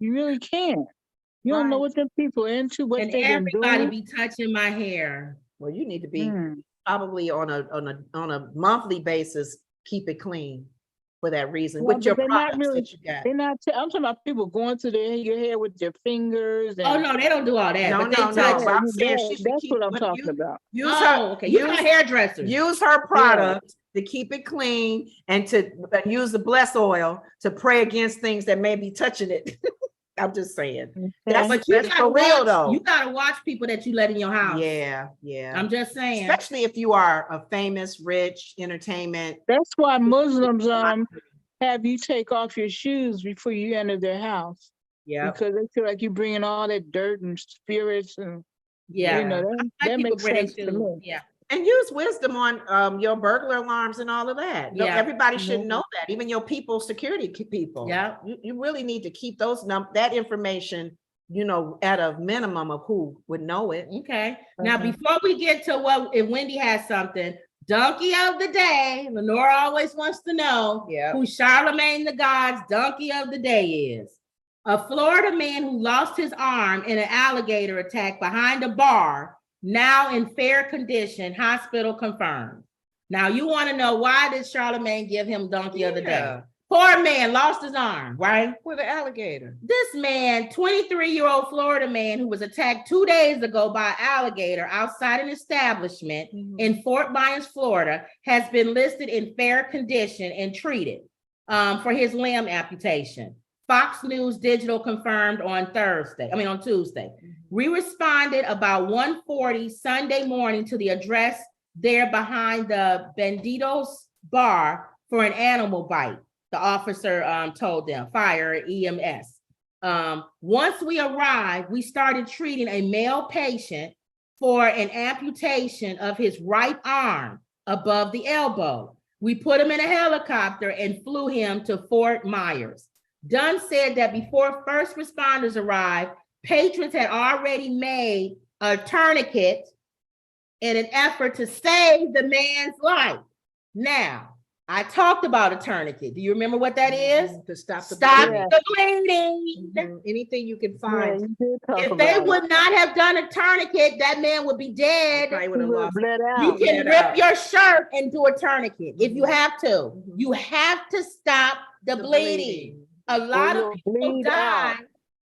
Speaker 2: You really can't. You don't know what them people into, what
Speaker 1: And
Speaker 2: they've been
Speaker 1: everybody
Speaker 2: doing.
Speaker 1: be touching my hair.
Speaker 3: Well, you need to be probably on a monthly basis, keep it clean for that reason.
Speaker 2: Well,
Speaker 3: with your
Speaker 2: they're not
Speaker 3: products
Speaker 2: really.
Speaker 3: that you got.
Speaker 2: They're not. I'm talking about people going to your hair with their fingers. And,
Speaker 1: Oh no, they don't do all that.
Speaker 3: No,
Speaker 1: but they
Speaker 3: no,
Speaker 1: touch
Speaker 3: no. But I'm saying she should
Speaker 2: that's
Speaker 3: keep
Speaker 2: what I'm talking about.
Speaker 3: Use
Speaker 1: okay. You got hairdressers.
Speaker 3: Use her product to keep it clean and to use the bless oil to pray against things that may be touching it. I'm just saying.
Speaker 2: Okay.
Speaker 1: But you
Speaker 3: That's for real though.
Speaker 1: You gotta watch people that you let in your house.
Speaker 3: Yeah, yeah.
Speaker 1: I'm just saying.
Speaker 3: Especially if you are a famous, rich entertainment.
Speaker 2: That's why Muslims have you take off your shoes before you enter their house.
Speaker 3: Yeah.
Speaker 2: Because they feel like you're bringing all that dirt and spirits and that makes sense to me.
Speaker 1: Yeah.
Speaker 3: And use wisdom on your burglar alarms and all of that.
Speaker 1: Yeah.
Speaker 3: Everybody should know that, even your security people.
Speaker 1: Yeah.
Speaker 3: You really need to keep that information, at a minimum of who would know it.
Speaker 1: Okay. Now, before we get to if Wendy has something, donkey of the day, Lenora always wants to know who Charlemagne the God's donkey of the day is. A Florida man who lost his arm in an alligator attack behind a bar, now in fair condition, hospital confirmed. Now you want to know, why did Charlemagne give him donkey of the day? Poor man lost his arm, right?
Speaker 3: With an alligator.
Speaker 1: This man, 23-year-old Florida man who was attacked 2 days ago by an alligator outside an establishment in Fort Myers, Florida, has been listed in fair condition and treated for his limb amputation. Fox News Digital confirmed on Tuesday. We responded about 1:40 Sunday morning to the address there behind the Banditos bar for an animal bite, the officer told them, fire EMS. Once we arrived, we started treating a male patient for an amputation of his right arm above the elbow. We put him in a helicopter and flew him to Fort Myers. Dunn said that before first responders arrived, patrons had already made a tourniquet in an effort to save the man's life. Now, I talked about a tourniquet. Do you remember what that is?
Speaker 3: To stop the
Speaker 1: bleeding.
Speaker 3: Anything you can find.
Speaker 1: If they would not have done a tourniquet, that man would be dead. You can rip your shirt and do a tourniquet if you have to. You have to stop the bleeding. A lot of people die.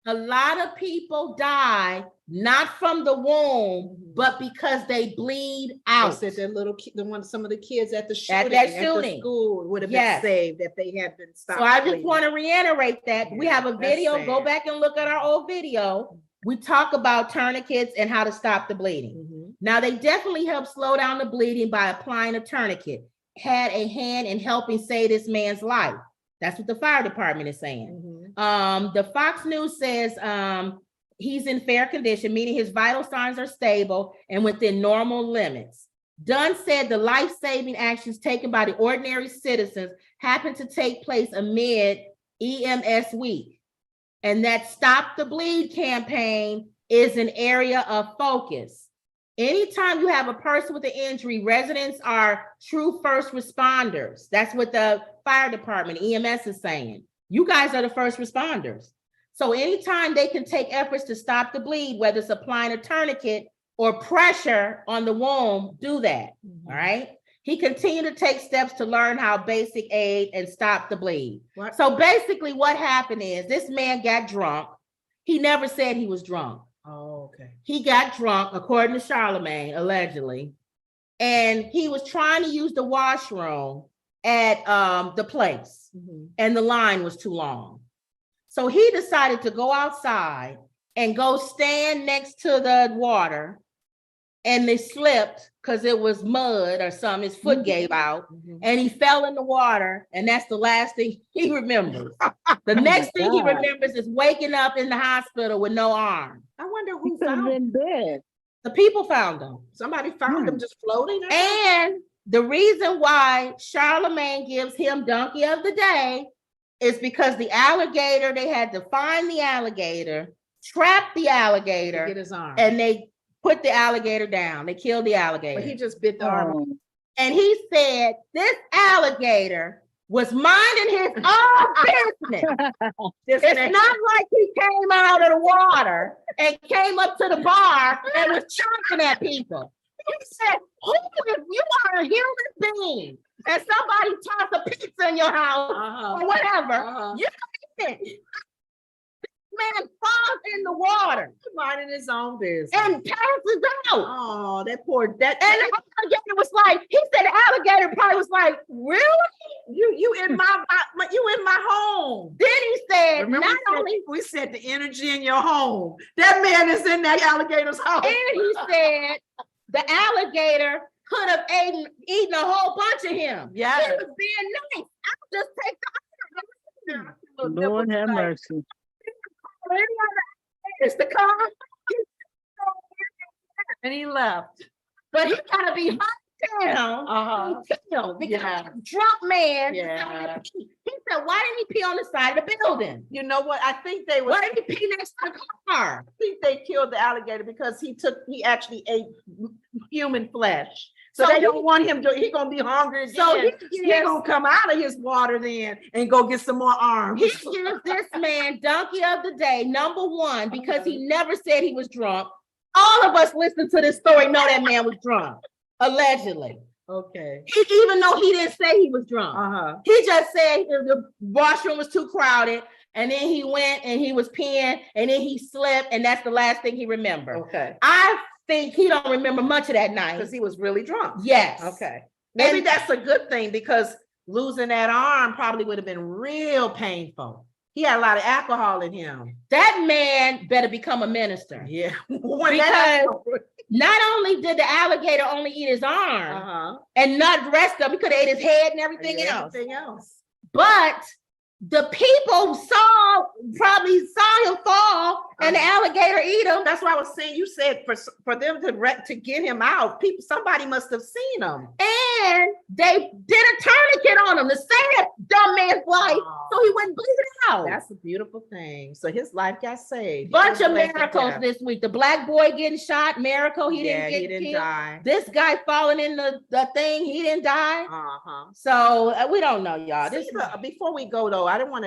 Speaker 1: A lot of people die not from the womb, but because they bleed out.
Speaker 3: They said that some of the kids at the
Speaker 1: shooting,
Speaker 3: the school would have been saved if they had been stopped.
Speaker 1: So I just want to reiterate that we have a video. Go back and look at our old video. We talk about tourniquets and how to stop the bleeding. Now, they definitely help slow down the bleeding by applying a tourniquet. Had a hand in helping save this man's life. That's what the fire department is saying. The Fox News says he's in fair condition, meaning his vital signs are stable and within normal limits. Dunn said the life-saving actions taken by the ordinary citizens happened to take place amid EMS week, and that Stop the Bleed campaign is an area of focus. Anytime you have a person with an injury, residents are true first responders. That's what the fire department, EMS, is saying. You guys are the first responders. So anytime they can take efforts to stop the bleed, whether it's applying a tourniquet or pressure on the womb, do that, all right? He continued to take steps to learn how basic aid and stop the bleed. So basically what happened is this man got drunk. He never said he was drunk.
Speaker 3: Oh, okay.
Speaker 1: He got drunk, according to Charlemagne, allegedly. and he was trying to use the washroom at the place, and the line was too long. So he decided to go outside and go stand next to the water, and they slipped because it was mud or something. His foot gave out, and he fell in the water, and that's the last thing he remembers. The next thing he remembers is waking up in the hospital with no arm.
Speaker 3: I wonder
Speaker 2: He
Speaker 3: who
Speaker 2: could have
Speaker 3: found him.
Speaker 2: been dead.
Speaker 1: The people found him.
Speaker 3: Somebody found him just floating.
Speaker 1: And the reason why Charlemagne gives him Donkey of the Day is because the alligator, they had to find the alligator, trap the alligator,
Speaker 3: get his arm.
Speaker 1: and they put the alligator down. They killed the
Speaker 3: But
Speaker 1: alligator.
Speaker 3: he just bit the arm.
Speaker 1: And he said this alligator was minding his own business. It's not like he came out of the water and came up to the bar and was chomping at people. He said, who if you are a human being and somebody toss a pizza in your house or whatever, you can eat it. Man falls in the water,
Speaker 3: Minding his own business.
Speaker 1: and passes out.
Speaker 3: Oh, that poor that.
Speaker 1: And the alligator was like, he said the alligator probably was like, really?
Speaker 3: You in my home.
Speaker 1: Then he said,
Speaker 3: Remember
Speaker 1: not only,
Speaker 3: we said the energy in your home. That man is in that alligator's house.
Speaker 1: and he said the alligator could have eaten a whole bunch of him.
Speaker 3: Yeah.
Speaker 1: He was being nice. I'll just take the arm.
Speaker 2: Lord have mercy.
Speaker 1: Any other alligators to come,
Speaker 3: And he left.
Speaker 1: but he gotta be hot down. Because drunk man.
Speaker 3: Yeah.
Speaker 1: He said, why didn't he pee on the side of the building?
Speaker 3: You know what? I think they were.
Speaker 1: Why didn't he pee next to the car?
Speaker 3: I think they killed the alligator because he actually ate human flesh. So
Speaker 1: So
Speaker 3: they
Speaker 1: he-
Speaker 3: don't want him to, he's gonna be hungry again.
Speaker 1: So he
Speaker 3: He's
Speaker 1: gives,
Speaker 3: gonna come out of his water then and go get some more arms.
Speaker 1: he gives this man Donkey of the Day, #1, because he never said he was drunk. All of us listen to this story know that man was drunk, allegedly.
Speaker 3: Okay.
Speaker 1: Even though he didn't say he was drunk.
Speaker 3: Uh-huh.
Speaker 1: He just said the washroom was too crowded, and then he went and he was peeing, and then he slipped, and that's the last thing he remembered.
Speaker 3: Okay.
Speaker 1: I think he don't remember much of that night.
Speaker 3: Because he was really drunk.
Speaker 1: Yes.
Speaker 3: Okay. Maybe
Speaker 1: And-
Speaker 3: that's a good thing because losing that arm probably would have been real painful. He had a lot of alcohol in him.
Speaker 1: That man better become a minister.
Speaker 3: Yeah.
Speaker 1: Because not only did the alligator only eat his arm
Speaker 3: Uh-huh.
Speaker 1: and not the rest of him, he could have ate his head and everything else.
Speaker 3: Everything else.
Speaker 1: But the people probably saw him fall and the alligator eat him.
Speaker 3: That's why I was saying, you said for them to get him out, somebody must have seen him.
Speaker 1: And they did a tourniquet on him to save dumb man's life so he wouldn't bleed out.
Speaker 3: That's a beautiful thing. So his life got saved.
Speaker 1: Bunch
Speaker 3: He
Speaker 1: of
Speaker 3: was blessed with
Speaker 1: miracles
Speaker 3: that.
Speaker 1: this week. The black boy getting shot, miracle, he didn't get killed.
Speaker 3: die.
Speaker 1: This guy falling in the thing, he didn't die.
Speaker 3: Uh-huh.
Speaker 1: So we don't know, y'all. This
Speaker 3: Before we go though, I didn't want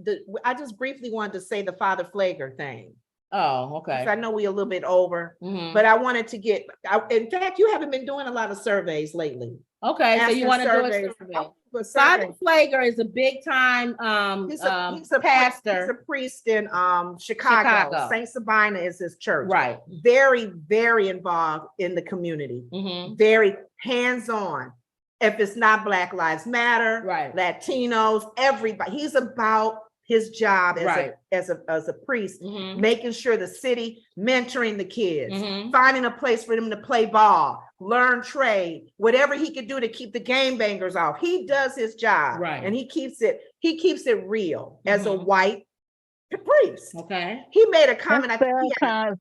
Speaker 3: to, I just briefly wanted to say the Father Flager thing.
Speaker 1: oh, okay.
Speaker 3: 'Cause I know we're a little bit over,
Speaker 1: Mhm.
Speaker 3: but I wanted to in fact, you haven't been doing a lot of surveys lately.
Speaker 1: Okay, so
Speaker 3: Asking
Speaker 1: you want to do a
Speaker 3: surveys.
Speaker 1: survey.
Speaker 3: But
Speaker 1: Father
Speaker 3: surveys.
Speaker 1: Flager is a big time
Speaker 3: He's a
Speaker 1: pastor.
Speaker 3: He's a priest in Chicago.
Speaker 1: Chicago.
Speaker 3: Saint Sabina is his church.
Speaker 1: Right.
Speaker 3: Very, very involved in the community.
Speaker 1: Mhm.
Speaker 3: Very hands-on. If it's not Black Lives Matter,
Speaker 1: Right.
Speaker 3: Latinos, everybody. He's about his job
Speaker 1: Right.
Speaker 3: as a priest,
Speaker 1: Mhm.
Speaker 3: making sure the city mentoring the kids,
Speaker 1: Mhm.
Speaker 3: finding a place for them to play ball, learn trade, whatever he could do to keep the game bangers off. He does his job,
Speaker 1: Right.
Speaker 3: and he keeps it real as a
Speaker 1: Mhm.
Speaker 3: white priest.
Speaker 1: Okay.
Speaker 3: He made a comment.
Speaker 2: That's
Speaker 3: I think he had-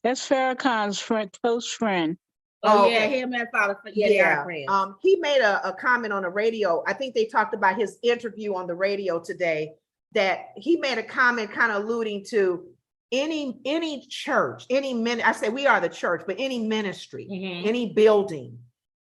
Speaker 2: That's Farrakhan's friend, close friend.
Speaker 1: Oh,
Speaker 3: Oh,
Speaker 1: yeah,
Speaker 3: okay.
Speaker 1: him and Father. Yeah, they are friends.
Speaker 3: He made a comment on the radio. I think they talked about his interview on the radio today, that he made a comment kind of alluding to any church, I say we are the church, but any ministry,
Speaker 1: Mhm.
Speaker 3: any building,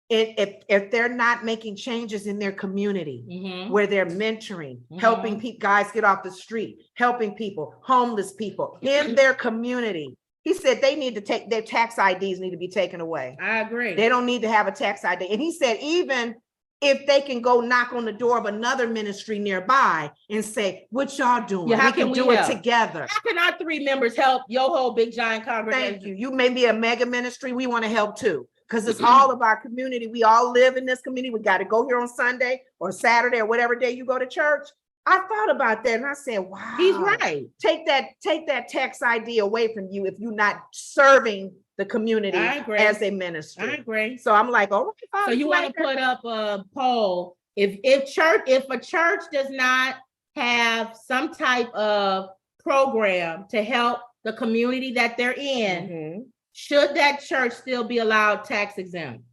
Speaker 3: if they're not making changes in their community,
Speaker 1: Mhm.
Speaker 3: where they're mentoring, helping guys get off the street, helping people, homeless people in their community. He said they need to take their tax IDs need to be taken away.
Speaker 1: I agree.
Speaker 3: They don't need to have a tax ID. And he said, even if they can go knock on the door of another ministry nearby and say, what y'all doing?
Speaker 1: Yeah, how
Speaker 3: we
Speaker 1: can
Speaker 3: can
Speaker 1: we
Speaker 3: do it
Speaker 1: help?
Speaker 3: together.
Speaker 1: How can our 3 members help your whole big giant congregation?
Speaker 3: Thank you. You may be a mega ministry. We want to help too. because it's all of our community. We all live in this community. We got to go here on Sunday or Saturday or whatever day you go to church. I thought about that and I said, wow,
Speaker 1: He's right.
Speaker 3: Take that tax ID away from you if you're not serving the community
Speaker 1: I agree.
Speaker 3: as a
Speaker 1: I
Speaker 3: ministry.
Speaker 1: agree.
Speaker 3: So I'm like, all right.
Speaker 1: So
Speaker 3: Father,
Speaker 1: you want to put up a poll, if a church does not have some type of program to help the community that they're in,
Speaker 3: Mhm.
Speaker 1: should that church still be allowed tax exempt?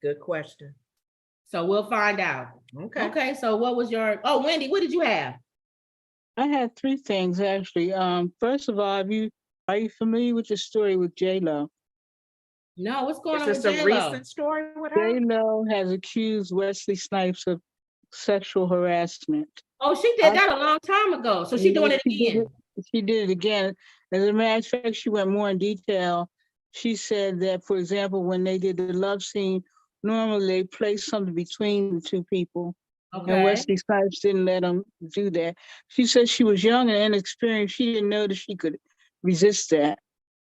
Speaker 3: Good question.
Speaker 1: So we'll find out.
Speaker 3: Okay.
Speaker 1: Okay, so what was your, oh, Wendy, what did you have?
Speaker 2: I had three things actually. First of all, are you familiar with the story with J-Lo?
Speaker 1: No, what's going
Speaker 3: Is
Speaker 1: on
Speaker 3: this
Speaker 1: with
Speaker 3: a
Speaker 1: J-Lo?
Speaker 3: recent story with her?
Speaker 2: J-Lo has accused Wesley Snipes of sexual harassment.
Speaker 1: Oh, she did that a long time ago. So she doing it again.
Speaker 2: She did it again. As a matter of fact, she went more in detail. She said that, for example, when they did the love scene, normally they place something between the two people. And
Speaker 1: Okay.
Speaker 2: Wesley Snipes didn't let them do that. She said she was young and inexperienced. She didn't know that she could resist that.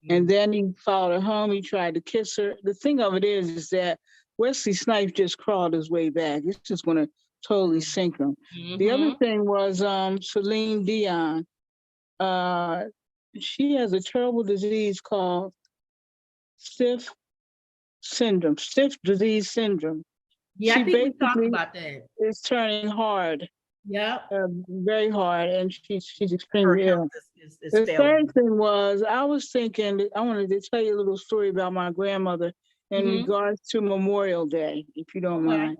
Speaker 2: And then he followed her home. He tried to kiss her. The thing of it is that Wesley Snipes just crawled his way back. It's just going to totally sink him. The other thing was Celine Dion. She has a terrible disease called stiff disease syndrome.
Speaker 1: Yeah,
Speaker 2: She
Speaker 1: I think we talked
Speaker 2: basically
Speaker 1: about that.
Speaker 2: is turning hard.
Speaker 1: Yep.
Speaker 2: Very hard, and she's
Speaker 3: Her
Speaker 2: extremely ill.
Speaker 3: health is
Speaker 2: The
Speaker 3: failing.
Speaker 2: third thing was, I was thinking, I wanted to tell you a little story about my grandmother in regards to Memorial Day, if you don't
Speaker 1: Okay.
Speaker 2: mind.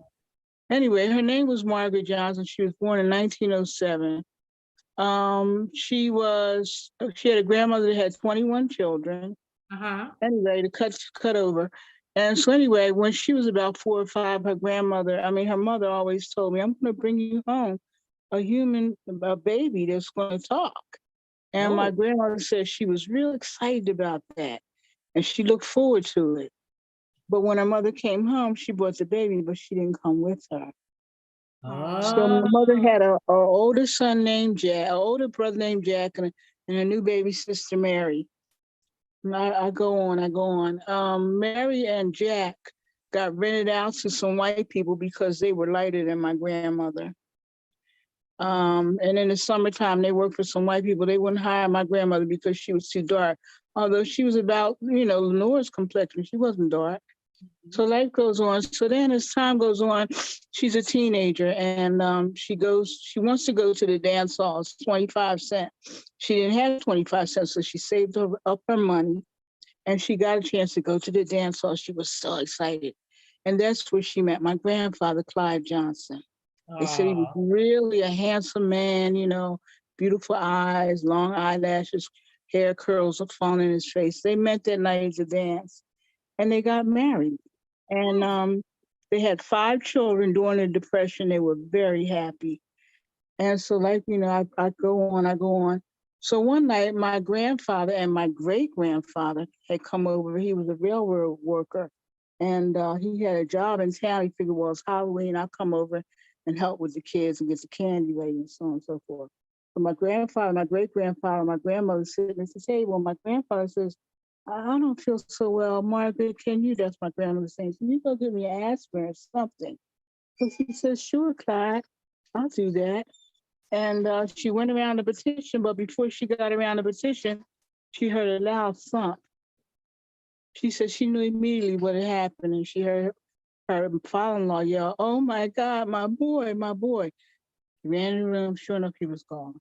Speaker 2: Anyway, her name was Margaret Johnson. She was born in 1907. She had a grandmother that had 21 children. Anyway, to cut over. And so anyway, when she was about 4 or 5, her mother always told me, I'm going to bring you home a baby that's going to talk. And my grandmother said she was real excited about that. And she looked forward to it. But when her mother came home, she brought the baby, but she didn't come with her. So my mother had an older son named Jack, an older brother named Jack, and a new baby sister, Mary. And I go on. Mary and Jack got rented out to some white people because they were lighter than my grandmother. And in the summertime, they worked for some white people. They wouldn't hire my grandmother because she was too dark. Although she was about, Lenore's complexion, she wasn't dark. So life goes on. So then as time goes on, she's a teenager and she wants to go to the dance hall. It's 25 cents. She didn't have 25 cents, so she saved up her money and she got a chance to go to the dance hall. She was so excited. And that's where she met my grandfather, Clive Johnson. They said he was really a handsome man, beautiful eyes, long eyelashes, hair curls are falling in his face. They met that night at the dance and they got married. And they had 5 children during the Depression. They were very happy. And so I go on. So one night, my grandfather and my great-grandfather had come over. He was a railroad worker. And he had a job in town. He figured, well, it's Halloween. I'll come over and help with the kids and get the candy ready and so on and so forth. So my grandfather, my great-grandfather, my grandmother sitting at the table. My grandfather says, I don't feel so well. Margaret, that's my grandmother saying, can you go get me an aspirin or something? So she says, sure, Clyde, I'll do that. And she went around the petition, but before she got around the petition, she heard a loud thump. She said she knew immediately what had happened, and she heard her father-in-law yell, oh my God, my boy, my boy. She ran in the room, sure enough, he was gone.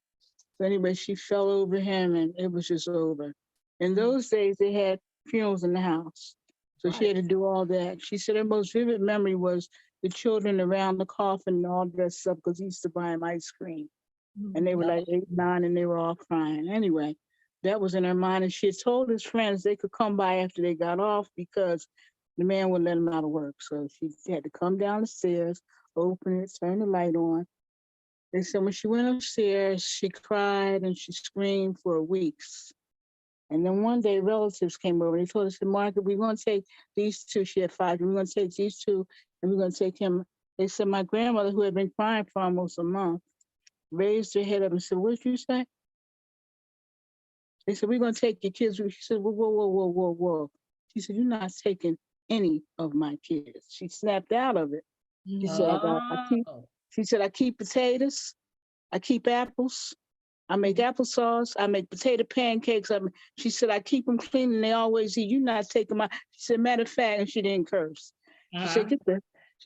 Speaker 2: So anyway, she fell over him and it was just over. In those days, they had funerals in the house. So she had to do all that. She said her most vivid memory was the children around the coffin and all that stuff because he used to buy them ice cream. And they were like 8, 9, and they were all crying. Anyway, that was in her mind. And she had told his friends they could come by after they got off because the man wouldn't let them out of work. So she had to come down the stairs, open it, turn the light on. They said when she went upstairs, she cried and she screamed for weeks. And then one day relatives came over. They told us, Margaret, we're going to take these 2. She had 5. We're going to take these 2 and we're going to take him. They said my grandmother, who had been crying for almost a month, raised her head up and said, what did you say? They said, we're going to take your kids. She said, whoa, whoa, whoa, whoa, whoa, whoa. She said, you're not taking any of my kids. She snapped out of it. She said,
Speaker 1: Oh.
Speaker 2: I keep potatoes, I keep apples, I make applesauce, I make potato pancakes. She said, I keep them clean and they always eat. You're not taking my, she said, matter of fact, and she didn't curse. She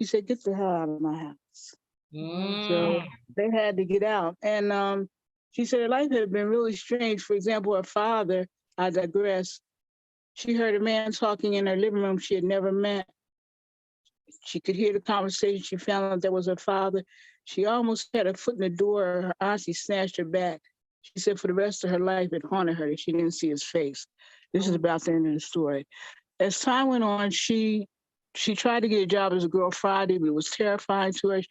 Speaker 2: said, get the hell out of my house. So they had to get out. And she said her life had been really strange. For example, her father, I digress, she heard a man talking in her living room she had never met. She could hear the conversation. She found out that was her father. She almost had her foot in the door. Her auntie snatched her back. She said for the rest of her life, it haunted her that she didn't see his face. This is about the end of the story. As time went on, she tried to get a job as a girl Friday, but it was terrifying to her.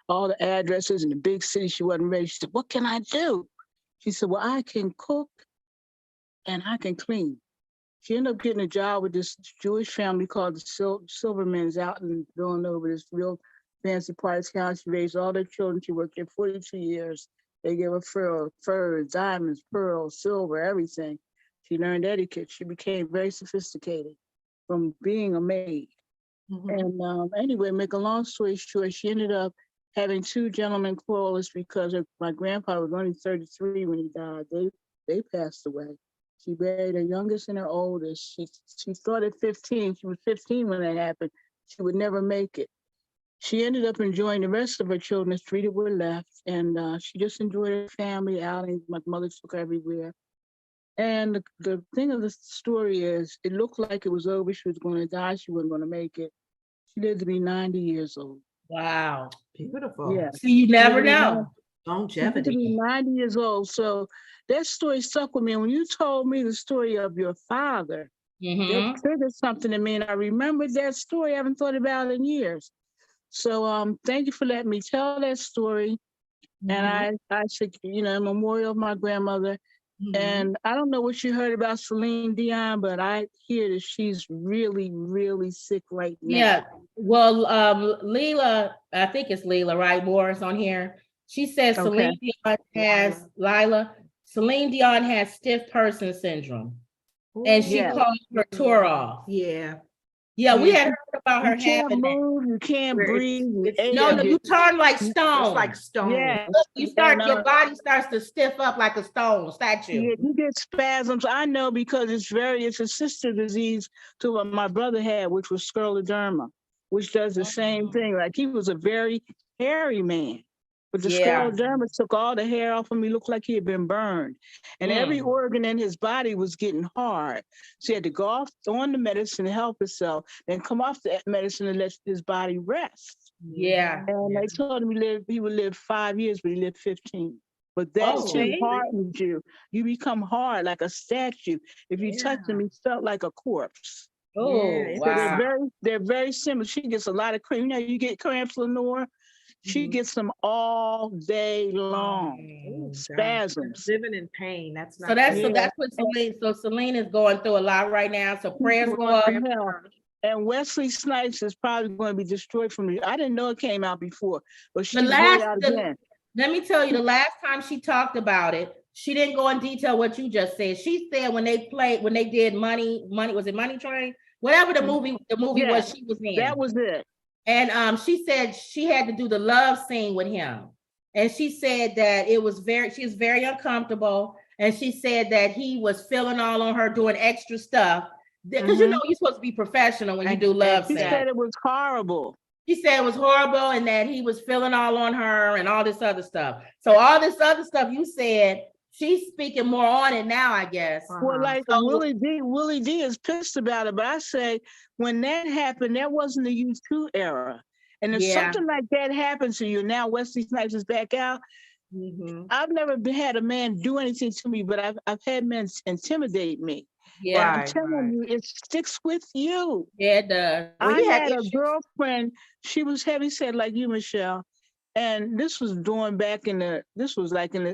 Speaker 2: All the addresses in the big city, she wasn't ready. She said, what can I do? She said, well, I can cook and I can clean. She ended up getting a job with this Jewish family called the Silvermans out in Villanova, this real fancy part of town. She raised all their children. She worked there 42 years. They gave her furs, diamonds, pearls, silver, everything. She learned etiquette. She became very sophisticated from being a maid. And anyway, make a long story short, she ended up having two gentlemen quarrels because my grandpa was only 33 when he died. They passed away. She buried her youngest and her oldest. She started 15. She was 15 when that happened. She would never make it. She ended up enjoying the rest of her children. As three that were left, and she just enjoyed her family outings. My mother took her everywhere. And the thing of the story is, it looked like it was over. She was going to die. She wasn't going to make it. She lived to be 90 years old.
Speaker 1: Wow.
Speaker 3: Beautiful.
Speaker 2: Yeah.
Speaker 1: So you never know.
Speaker 2: She lived to be
Speaker 3: Longevity.
Speaker 2: 90 years old. So that story stuck with me. And when you told me the story of your father, that triggered something in me. And I remembered that story. I haven't thought about it in years. So thank you for letting me tell that story. And I should, memorial of my grandmother. And I don't know what you heard about Celine Dion, but I hear that she's really, really sick right now.
Speaker 1: Yeah. Well, Leela, I think it's Leela, right? Morris on here. She says Celine Dion has Celine Dion has stiff person syndrome. And she called her tour off.
Speaker 3: Yeah.
Speaker 1: Yeah, we had heard about her
Speaker 2: You can't
Speaker 1: having
Speaker 2: move, you can't breathe.
Speaker 1: No, you turn like stone.
Speaker 3: It's like stone.
Speaker 2: Yeah.
Speaker 1: Your body starts to stiff up like a stone statue.
Speaker 2: Yeah, you get spasms. I know because it's a sister disease to what my brother had, which was scleroderma, which does the same thing. Like he was a very hairy man. But the scleroderma took all the hair off him. He looked like he had been burned. And every organ in his body was getting hard. So he had to go off on the medicine to help himself, then come off the medicine and let his body rest.
Speaker 1: Yeah.
Speaker 2: And they told him he would live 5 years, but he lived 15. But that too hardens you. You become hard like a statue. If you touch him, he felt like a corpse.
Speaker 1: Oh, wow.
Speaker 2: So they're very similar. She gets a lot of cramps. You know, you get cramps, Lenore. She gets them all day long. Spasms.
Speaker 3: Living in pain. That's not.
Speaker 1: So that's what Celine. So Celine is going through a lot right now. So prayers go up.
Speaker 2: And Wesley Snipes is probably going to be destroyed from me. I didn't know it came out before, but she out again.
Speaker 1: Let me tell you, the last time she talked about it, she didn't go in detail what you just said. She said when they did money, was it Money Train? Whatever the movie was she was in.
Speaker 2: That was it.
Speaker 1: And she said she had to do the love scene with him. And she said that she was very uncomfortable. And she said that he was feeling all on her doing extra stuff. Because you're supposed to be professional when you do love scenes.
Speaker 2: She said it was horrible.
Speaker 1: She said it was horrible and that he was feeling all on her and all this other stuff. So all this other stuff you said, she's speaking more on it now, I guess.
Speaker 2: Well, Willie D is pissed about it, but I say when that happened, that wasn't the U2 era. And if something like that happens to you, now Wesley Snipes is back out. I've never had a man do anything to me, but I've had men intimidate me. Yeah, I'm telling you, it sticks with you.
Speaker 1: Yeah, it does.
Speaker 2: I had a girlfriend, she was heavy set like you, Michelle. And this was like in the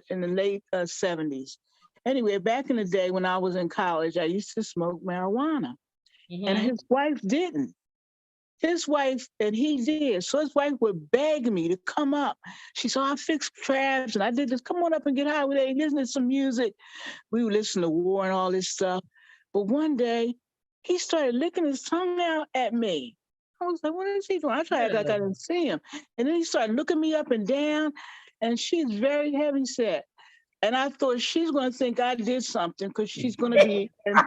Speaker 2: late 70s. Anyway, back in the day when I was in college, I used to smoke marijuana. And his wife didn't. His wife, and he did. So his wife would beg me to come up. She said, I fixed traps and I did this. Come on up and get high with it. Listen to some music. We would listen to War and all this stuff. But one day he started licking his tongue out at me. I was like, what is he doing? I tried like I didn't see him. And then he started looking me up and down, and she's very heavy set. And I thought she's going to think I did something because she's going to be. And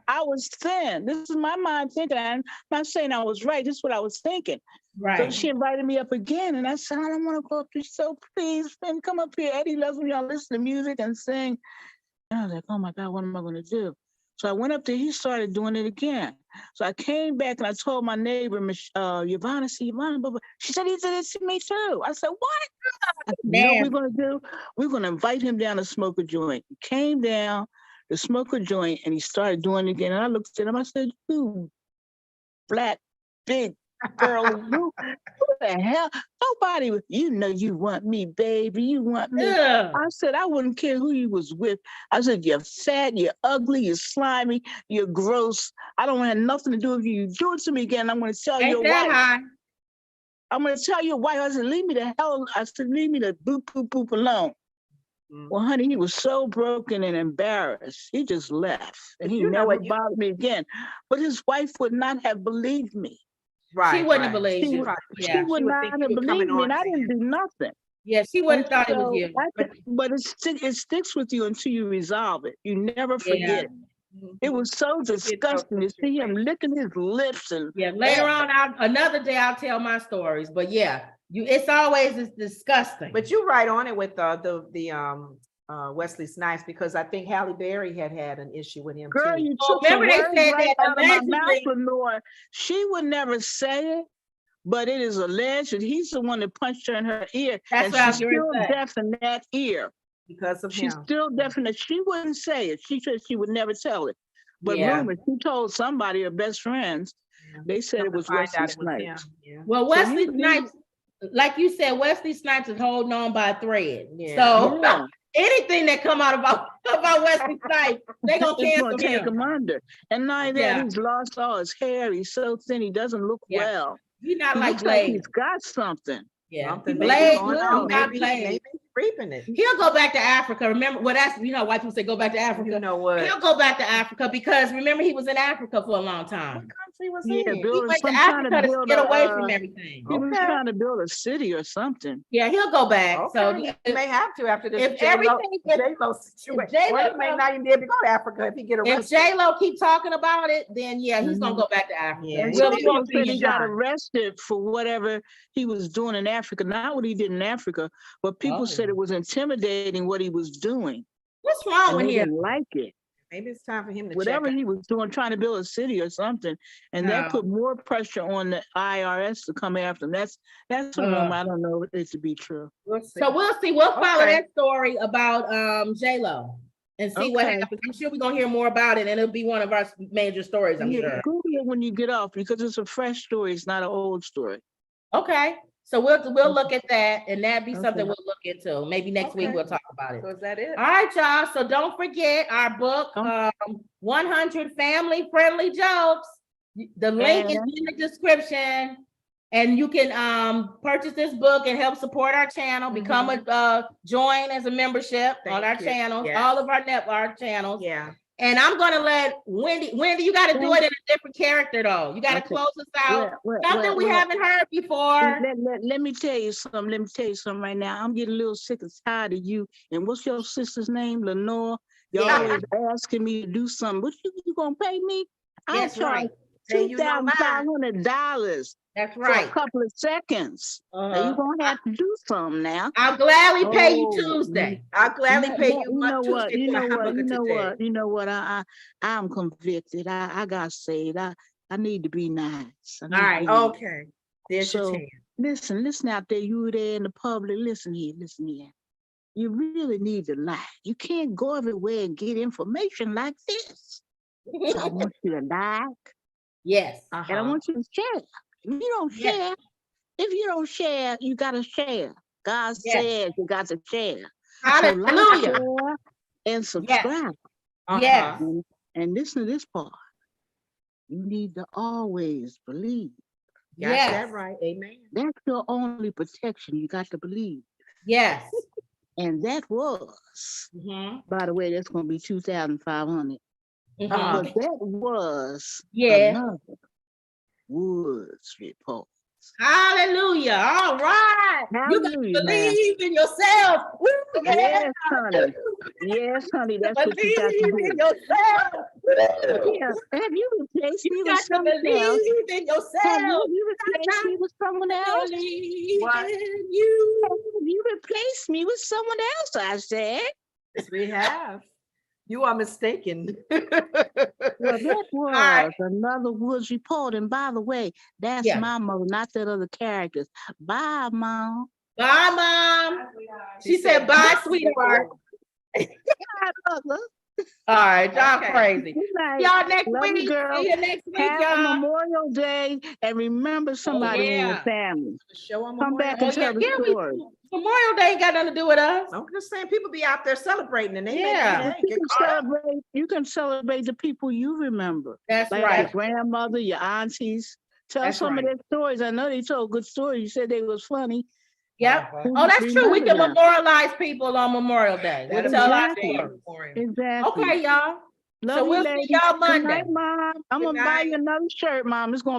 Speaker 2: I was thin. This is my mind thinking. I'm not saying I was right. This is what I was thinking. So
Speaker 1: Right.
Speaker 2: she invited me up again, and I said, I don't want to go up there. So please, friend, come up here. Eddie loves me. I'll listen to music and sing. And I was like, oh my God, what am I going to do? So I went up there. He started doing it again. So I came back and I told my neighbor, Yvonne, I said, Yvonne, blah, blah. She said, he did it to me too. I said, what? I said, you know what we're going to do? We're going to invite him down to smoke a joint. He came down to smoke a joint and he started doing it again. And I looked at him. I said, you flat, big, girl, who the hell? Nobody, you know you want me, baby. You want me.
Speaker 1: Ugh.
Speaker 2: I said, I wouldn't care who you was with. I said, you're fat, you're ugly, you're slimy, you're gross. I don't have nothing to do with you. You do it to me again, I'm going to tell
Speaker 1: Ain't
Speaker 2: your
Speaker 1: that
Speaker 2: wife.
Speaker 1: high?
Speaker 2: I'm going to tell your wife. I said, leave me the hell. I said, leave me the boop, boop, boop alone. Well, honey, he was so broken and embarrassed. He just left. And he never bothered me again. But his wife would not have believed me.
Speaker 3: Right.
Speaker 1: She wouldn't have believed
Speaker 2: She
Speaker 1: you.
Speaker 2: would,
Speaker 1: Yeah.
Speaker 2: she would not have believed me, and I didn't do nothing.
Speaker 1: Yeah, she would have
Speaker 2: And
Speaker 1: thought it was
Speaker 2: so
Speaker 1: you.
Speaker 2: but it sticks with you until you resolve it. You never forget it. It was so disgusting to see him licking his lips and
Speaker 1: Yeah, later on, another day I'll tell my stories. But yeah, it's always disgusting.
Speaker 3: But you're right on it with Wesley Snipes, because I think Halle Berry had an issue with him
Speaker 2: girl,
Speaker 3: too.
Speaker 2: you took the
Speaker 1: remember they
Speaker 2: words
Speaker 1: said
Speaker 2: right
Speaker 1: that
Speaker 2: out of my mouth,
Speaker 1: allegedly-
Speaker 2: Lenore. She would never say it, but it is alleged that he's the one that punched her in her ear.
Speaker 1: That's
Speaker 2: and
Speaker 1: what I was
Speaker 2: she's
Speaker 1: gonna
Speaker 2: still
Speaker 1: say.
Speaker 2: deaf in that ear.
Speaker 3: Because of
Speaker 2: She's
Speaker 3: him.
Speaker 2: still deaf in that. She wouldn't say it. She said she would never tell it. But
Speaker 1: Yeah.
Speaker 2: rumors, she told somebody, her best friends, they said it was Wesley Snipes.
Speaker 3: Yeah.
Speaker 1: Well,
Speaker 2: So
Speaker 1: Wesley
Speaker 2: you-
Speaker 1: Snipes, like you said, Wesley Snipes is holding on by a thread.
Speaker 3: Yeah.
Speaker 1: So
Speaker 2: Yeah.
Speaker 1: anything that come out about Wesley Snipes, they gonna
Speaker 2: It's
Speaker 1: cancel
Speaker 2: gonna take
Speaker 1: him.
Speaker 2: him under. And not only that,
Speaker 1: Yeah.
Speaker 2: he's lost all his hair. He's so thin, he doesn't look
Speaker 1: Yeah.
Speaker 2: well.
Speaker 1: He's not
Speaker 2: He
Speaker 1: like
Speaker 2: looks like
Speaker 1: Blade.
Speaker 2: he's got something.
Speaker 1: Yeah,
Speaker 3: Something
Speaker 1: Blade.
Speaker 3: maybe going
Speaker 1: He's
Speaker 3: on.
Speaker 1: not
Speaker 3: Maybe
Speaker 1: Blade.
Speaker 3: he's reaping it.
Speaker 1: He'll go back to Africa. Remember, well, that's how white people say go back to Africa.
Speaker 3: You know what?
Speaker 1: He'll go back to Africa because remember he was in Africa for a long
Speaker 3: What
Speaker 1: time.
Speaker 3: country was
Speaker 2: Yeah,
Speaker 3: he in?
Speaker 1: He
Speaker 2: building
Speaker 1: went to
Speaker 2: some trying
Speaker 1: Africa to
Speaker 2: build
Speaker 1: get away
Speaker 2: a,
Speaker 1: from everything.
Speaker 2: He was
Speaker 3: Okay.
Speaker 2: trying to build a city or something.
Speaker 1: Yeah, he'll go back.
Speaker 3: Okay,
Speaker 1: So
Speaker 3: he may have to after this
Speaker 1: if
Speaker 3: J-Lo
Speaker 1: everything-
Speaker 3: J-Lo situation.
Speaker 1: J-Lo
Speaker 3: Or he may not even be able to go to Africa if he get
Speaker 1: if
Speaker 3: arrested.
Speaker 1: J-Lo keep talking about it, then yeah, he's gonna go back to Africa.
Speaker 3: Yeah,
Speaker 2: And
Speaker 3: he'll
Speaker 2: some
Speaker 3: be
Speaker 2: people
Speaker 3: gonna
Speaker 2: said
Speaker 3: be
Speaker 2: he got
Speaker 3: shot.
Speaker 2: arrested for whatever he was doing in Africa. Not what he did in Africa, but people said it was intimidating what he was doing.
Speaker 1: What's wrong
Speaker 2: And
Speaker 1: with
Speaker 2: they
Speaker 1: him?
Speaker 2: didn't like it.
Speaker 3: Maybe it's time for him to
Speaker 2: Whatever
Speaker 3: check.
Speaker 2: he was doing, trying to build a city or something. And
Speaker 1: No.
Speaker 2: that put more pressure on the IRS to come after him. That's a rumor. I don't know it to be true.
Speaker 3: We'll see.
Speaker 1: So we'll see. We'll follow
Speaker 3: Okay.
Speaker 1: that story about J-Lo and see what
Speaker 2: Okay.
Speaker 1: happens. I'm sure we're gonna hear more about it, and it'll be one of our major stories. I'm
Speaker 2: Yeah,
Speaker 1: sure.
Speaker 2: Google it when you get off because it's a fresh story. It's not an old story.
Speaker 1: Okay. So we'll look at that, and that'd be something
Speaker 2: Okay.
Speaker 1: we'll look into. Maybe next week
Speaker 3: Okay.
Speaker 1: we'll talk about it.
Speaker 3: So is that it?
Speaker 1: All right, y'all. So don't forget our book, 100 Family Friendly Jokes. The link is in the description, and you can purchase this book and help support our channel. Become a join as a membership on our
Speaker 3: Thank you.
Speaker 1: channels,
Speaker 3: Yes.
Speaker 1: all of our channels.
Speaker 3: Yeah.
Speaker 1: And I'm gonna let Wendy. You got to do it in a different character, though. You got to
Speaker 2: Okay.
Speaker 1: close us out. Something
Speaker 2: Well,
Speaker 1: we haven't heard before.
Speaker 2: Let me tell you something. Let me tell you something right now. I'm getting a little sick and tired of you. And what's your sister's name? Lenore. Y'all
Speaker 1: Yeah.
Speaker 2: always asking me to do something. What you gonna pay me? I
Speaker 1: That's
Speaker 2: charge
Speaker 1: right.
Speaker 3: Say you know mine.
Speaker 2: $2,500
Speaker 1: That's
Speaker 2: for a
Speaker 1: right.
Speaker 2: couple of seconds. Now
Speaker 1: Uh-huh.
Speaker 2: you're gonna have to do something now.
Speaker 1: I'll gladly pay you
Speaker 2: Oh,
Speaker 1: Tuesday.
Speaker 3: I'll gladly pay you
Speaker 2: You know what?
Speaker 3: Tuesday
Speaker 2: You
Speaker 3: for a
Speaker 2: know what?
Speaker 3: hamburger
Speaker 2: You know
Speaker 3: today.
Speaker 2: what? You know what? I'm convicted. I got saved. I need to be nice.
Speaker 1: All right.
Speaker 3: Okay. There's your
Speaker 2: So
Speaker 3: chance.
Speaker 2: listen out there. You there in the public. Listen here. You really need to like. You can't go everywhere and get information like this. So I want you to like,
Speaker 1: Yes.
Speaker 2: and I want you to share. If you don't
Speaker 1: Yes.
Speaker 2: share, you gotta share. God
Speaker 1: Yes.
Speaker 2: says you got to share. So
Speaker 1: Hallelujah.
Speaker 2: like, share, and subscribe.
Speaker 1: Yes.
Speaker 2: And listen to this part. You need to always believe.
Speaker 3: Got
Speaker 1: Yes.
Speaker 3: that right. Amen.
Speaker 2: That's your only protection. You got to believe.
Speaker 1: Yes.
Speaker 2: And that was,
Speaker 1: Mhm.
Speaker 2: by the way, that's going to be 2,500.
Speaker 1: Mhm.
Speaker 2: But that was
Speaker 1: Yeah.
Speaker 2: another Woods report.
Speaker 1: Hallelujah. All right. You got to
Speaker 2: Hallelujah, man.
Speaker 1: believe in yourself. Woo, yeah.
Speaker 2: Yes, honey. Yes, honey. That's what you got to
Speaker 1: Believe in
Speaker 2: do.
Speaker 1: yourself.
Speaker 2: Yeah. Have you replaced me
Speaker 1: You
Speaker 2: with
Speaker 1: got to
Speaker 2: someone else?
Speaker 1: believe in
Speaker 2: Have
Speaker 1: yourself.
Speaker 2: you replaced me with someone else?
Speaker 1: Believe
Speaker 3: What?
Speaker 1: in you.
Speaker 2: Have you replaced me with someone else? I said.
Speaker 3: Yes, we have. You are mistaken.
Speaker 2: Well, that was
Speaker 1: right.
Speaker 2: another Woods report. And by the way, that's
Speaker 1: Yeah.
Speaker 2: my mother, not that other characters. Bye, Mom.
Speaker 1: Bye, Mom. She said, bye, sweetheart.
Speaker 2: Bye, Mother.
Speaker 1: All right, y'all
Speaker 3: Okay.
Speaker 1: crazy.
Speaker 2: Good night.
Speaker 1: Y'all next
Speaker 2: Love you,
Speaker 1: week.
Speaker 2: girl.
Speaker 1: See you next week,
Speaker 2: Have
Speaker 1: y'all.
Speaker 2: Memorial Day and remember somebody in your
Speaker 1: yeah.
Speaker 2: family.
Speaker 3: Show on
Speaker 2: Come
Speaker 3: Memorial
Speaker 2: back
Speaker 3: Day.
Speaker 2: and tell the story.
Speaker 1: Memorial Day ain't got nothing to do with us.
Speaker 3: I'm just saying, people be out there celebrating, and they
Speaker 1: Yeah.
Speaker 3: make
Speaker 2: You
Speaker 3: get
Speaker 2: can
Speaker 3: caught up.
Speaker 2: celebrate. You can celebrate the people you remember,
Speaker 1: That's
Speaker 2: like
Speaker 1: right.
Speaker 2: your grandmother, your aunties. Tell
Speaker 3: That's
Speaker 2: some
Speaker 3: right.
Speaker 2: of their stories. I know they told good stories. You said they was funny.
Speaker 1: Yep.
Speaker 3: Uh-huh.
Speaker 1: Oh, that's true. We can
Speaker 2: Remember them.
Speaker 1: memorialize people on Memorial Day. We'll
Speaker 3: That'll
Speaker 1: tell
Speaker 3: be
Speaker 1: our
Speaker 2: Exactly.
Speaker 1: stories.
Speaker 2: Exactly.
Speaker 1: Okay, y'all.
Speaker 2: Love
Speaker 1: So
Speaker 2: you,
Speaker 1: we'll see
Speaker 2: ladies.
Speaker 1: y'all
Speaker 2: Good
Speaker 1: Monday.
Speaker 2: night, Mom. I'm
Speaker 3: Good
Speaker 2: gonna buy you
Speaker 3: night.
Speaker 2: another shirt, Mom. It's gonna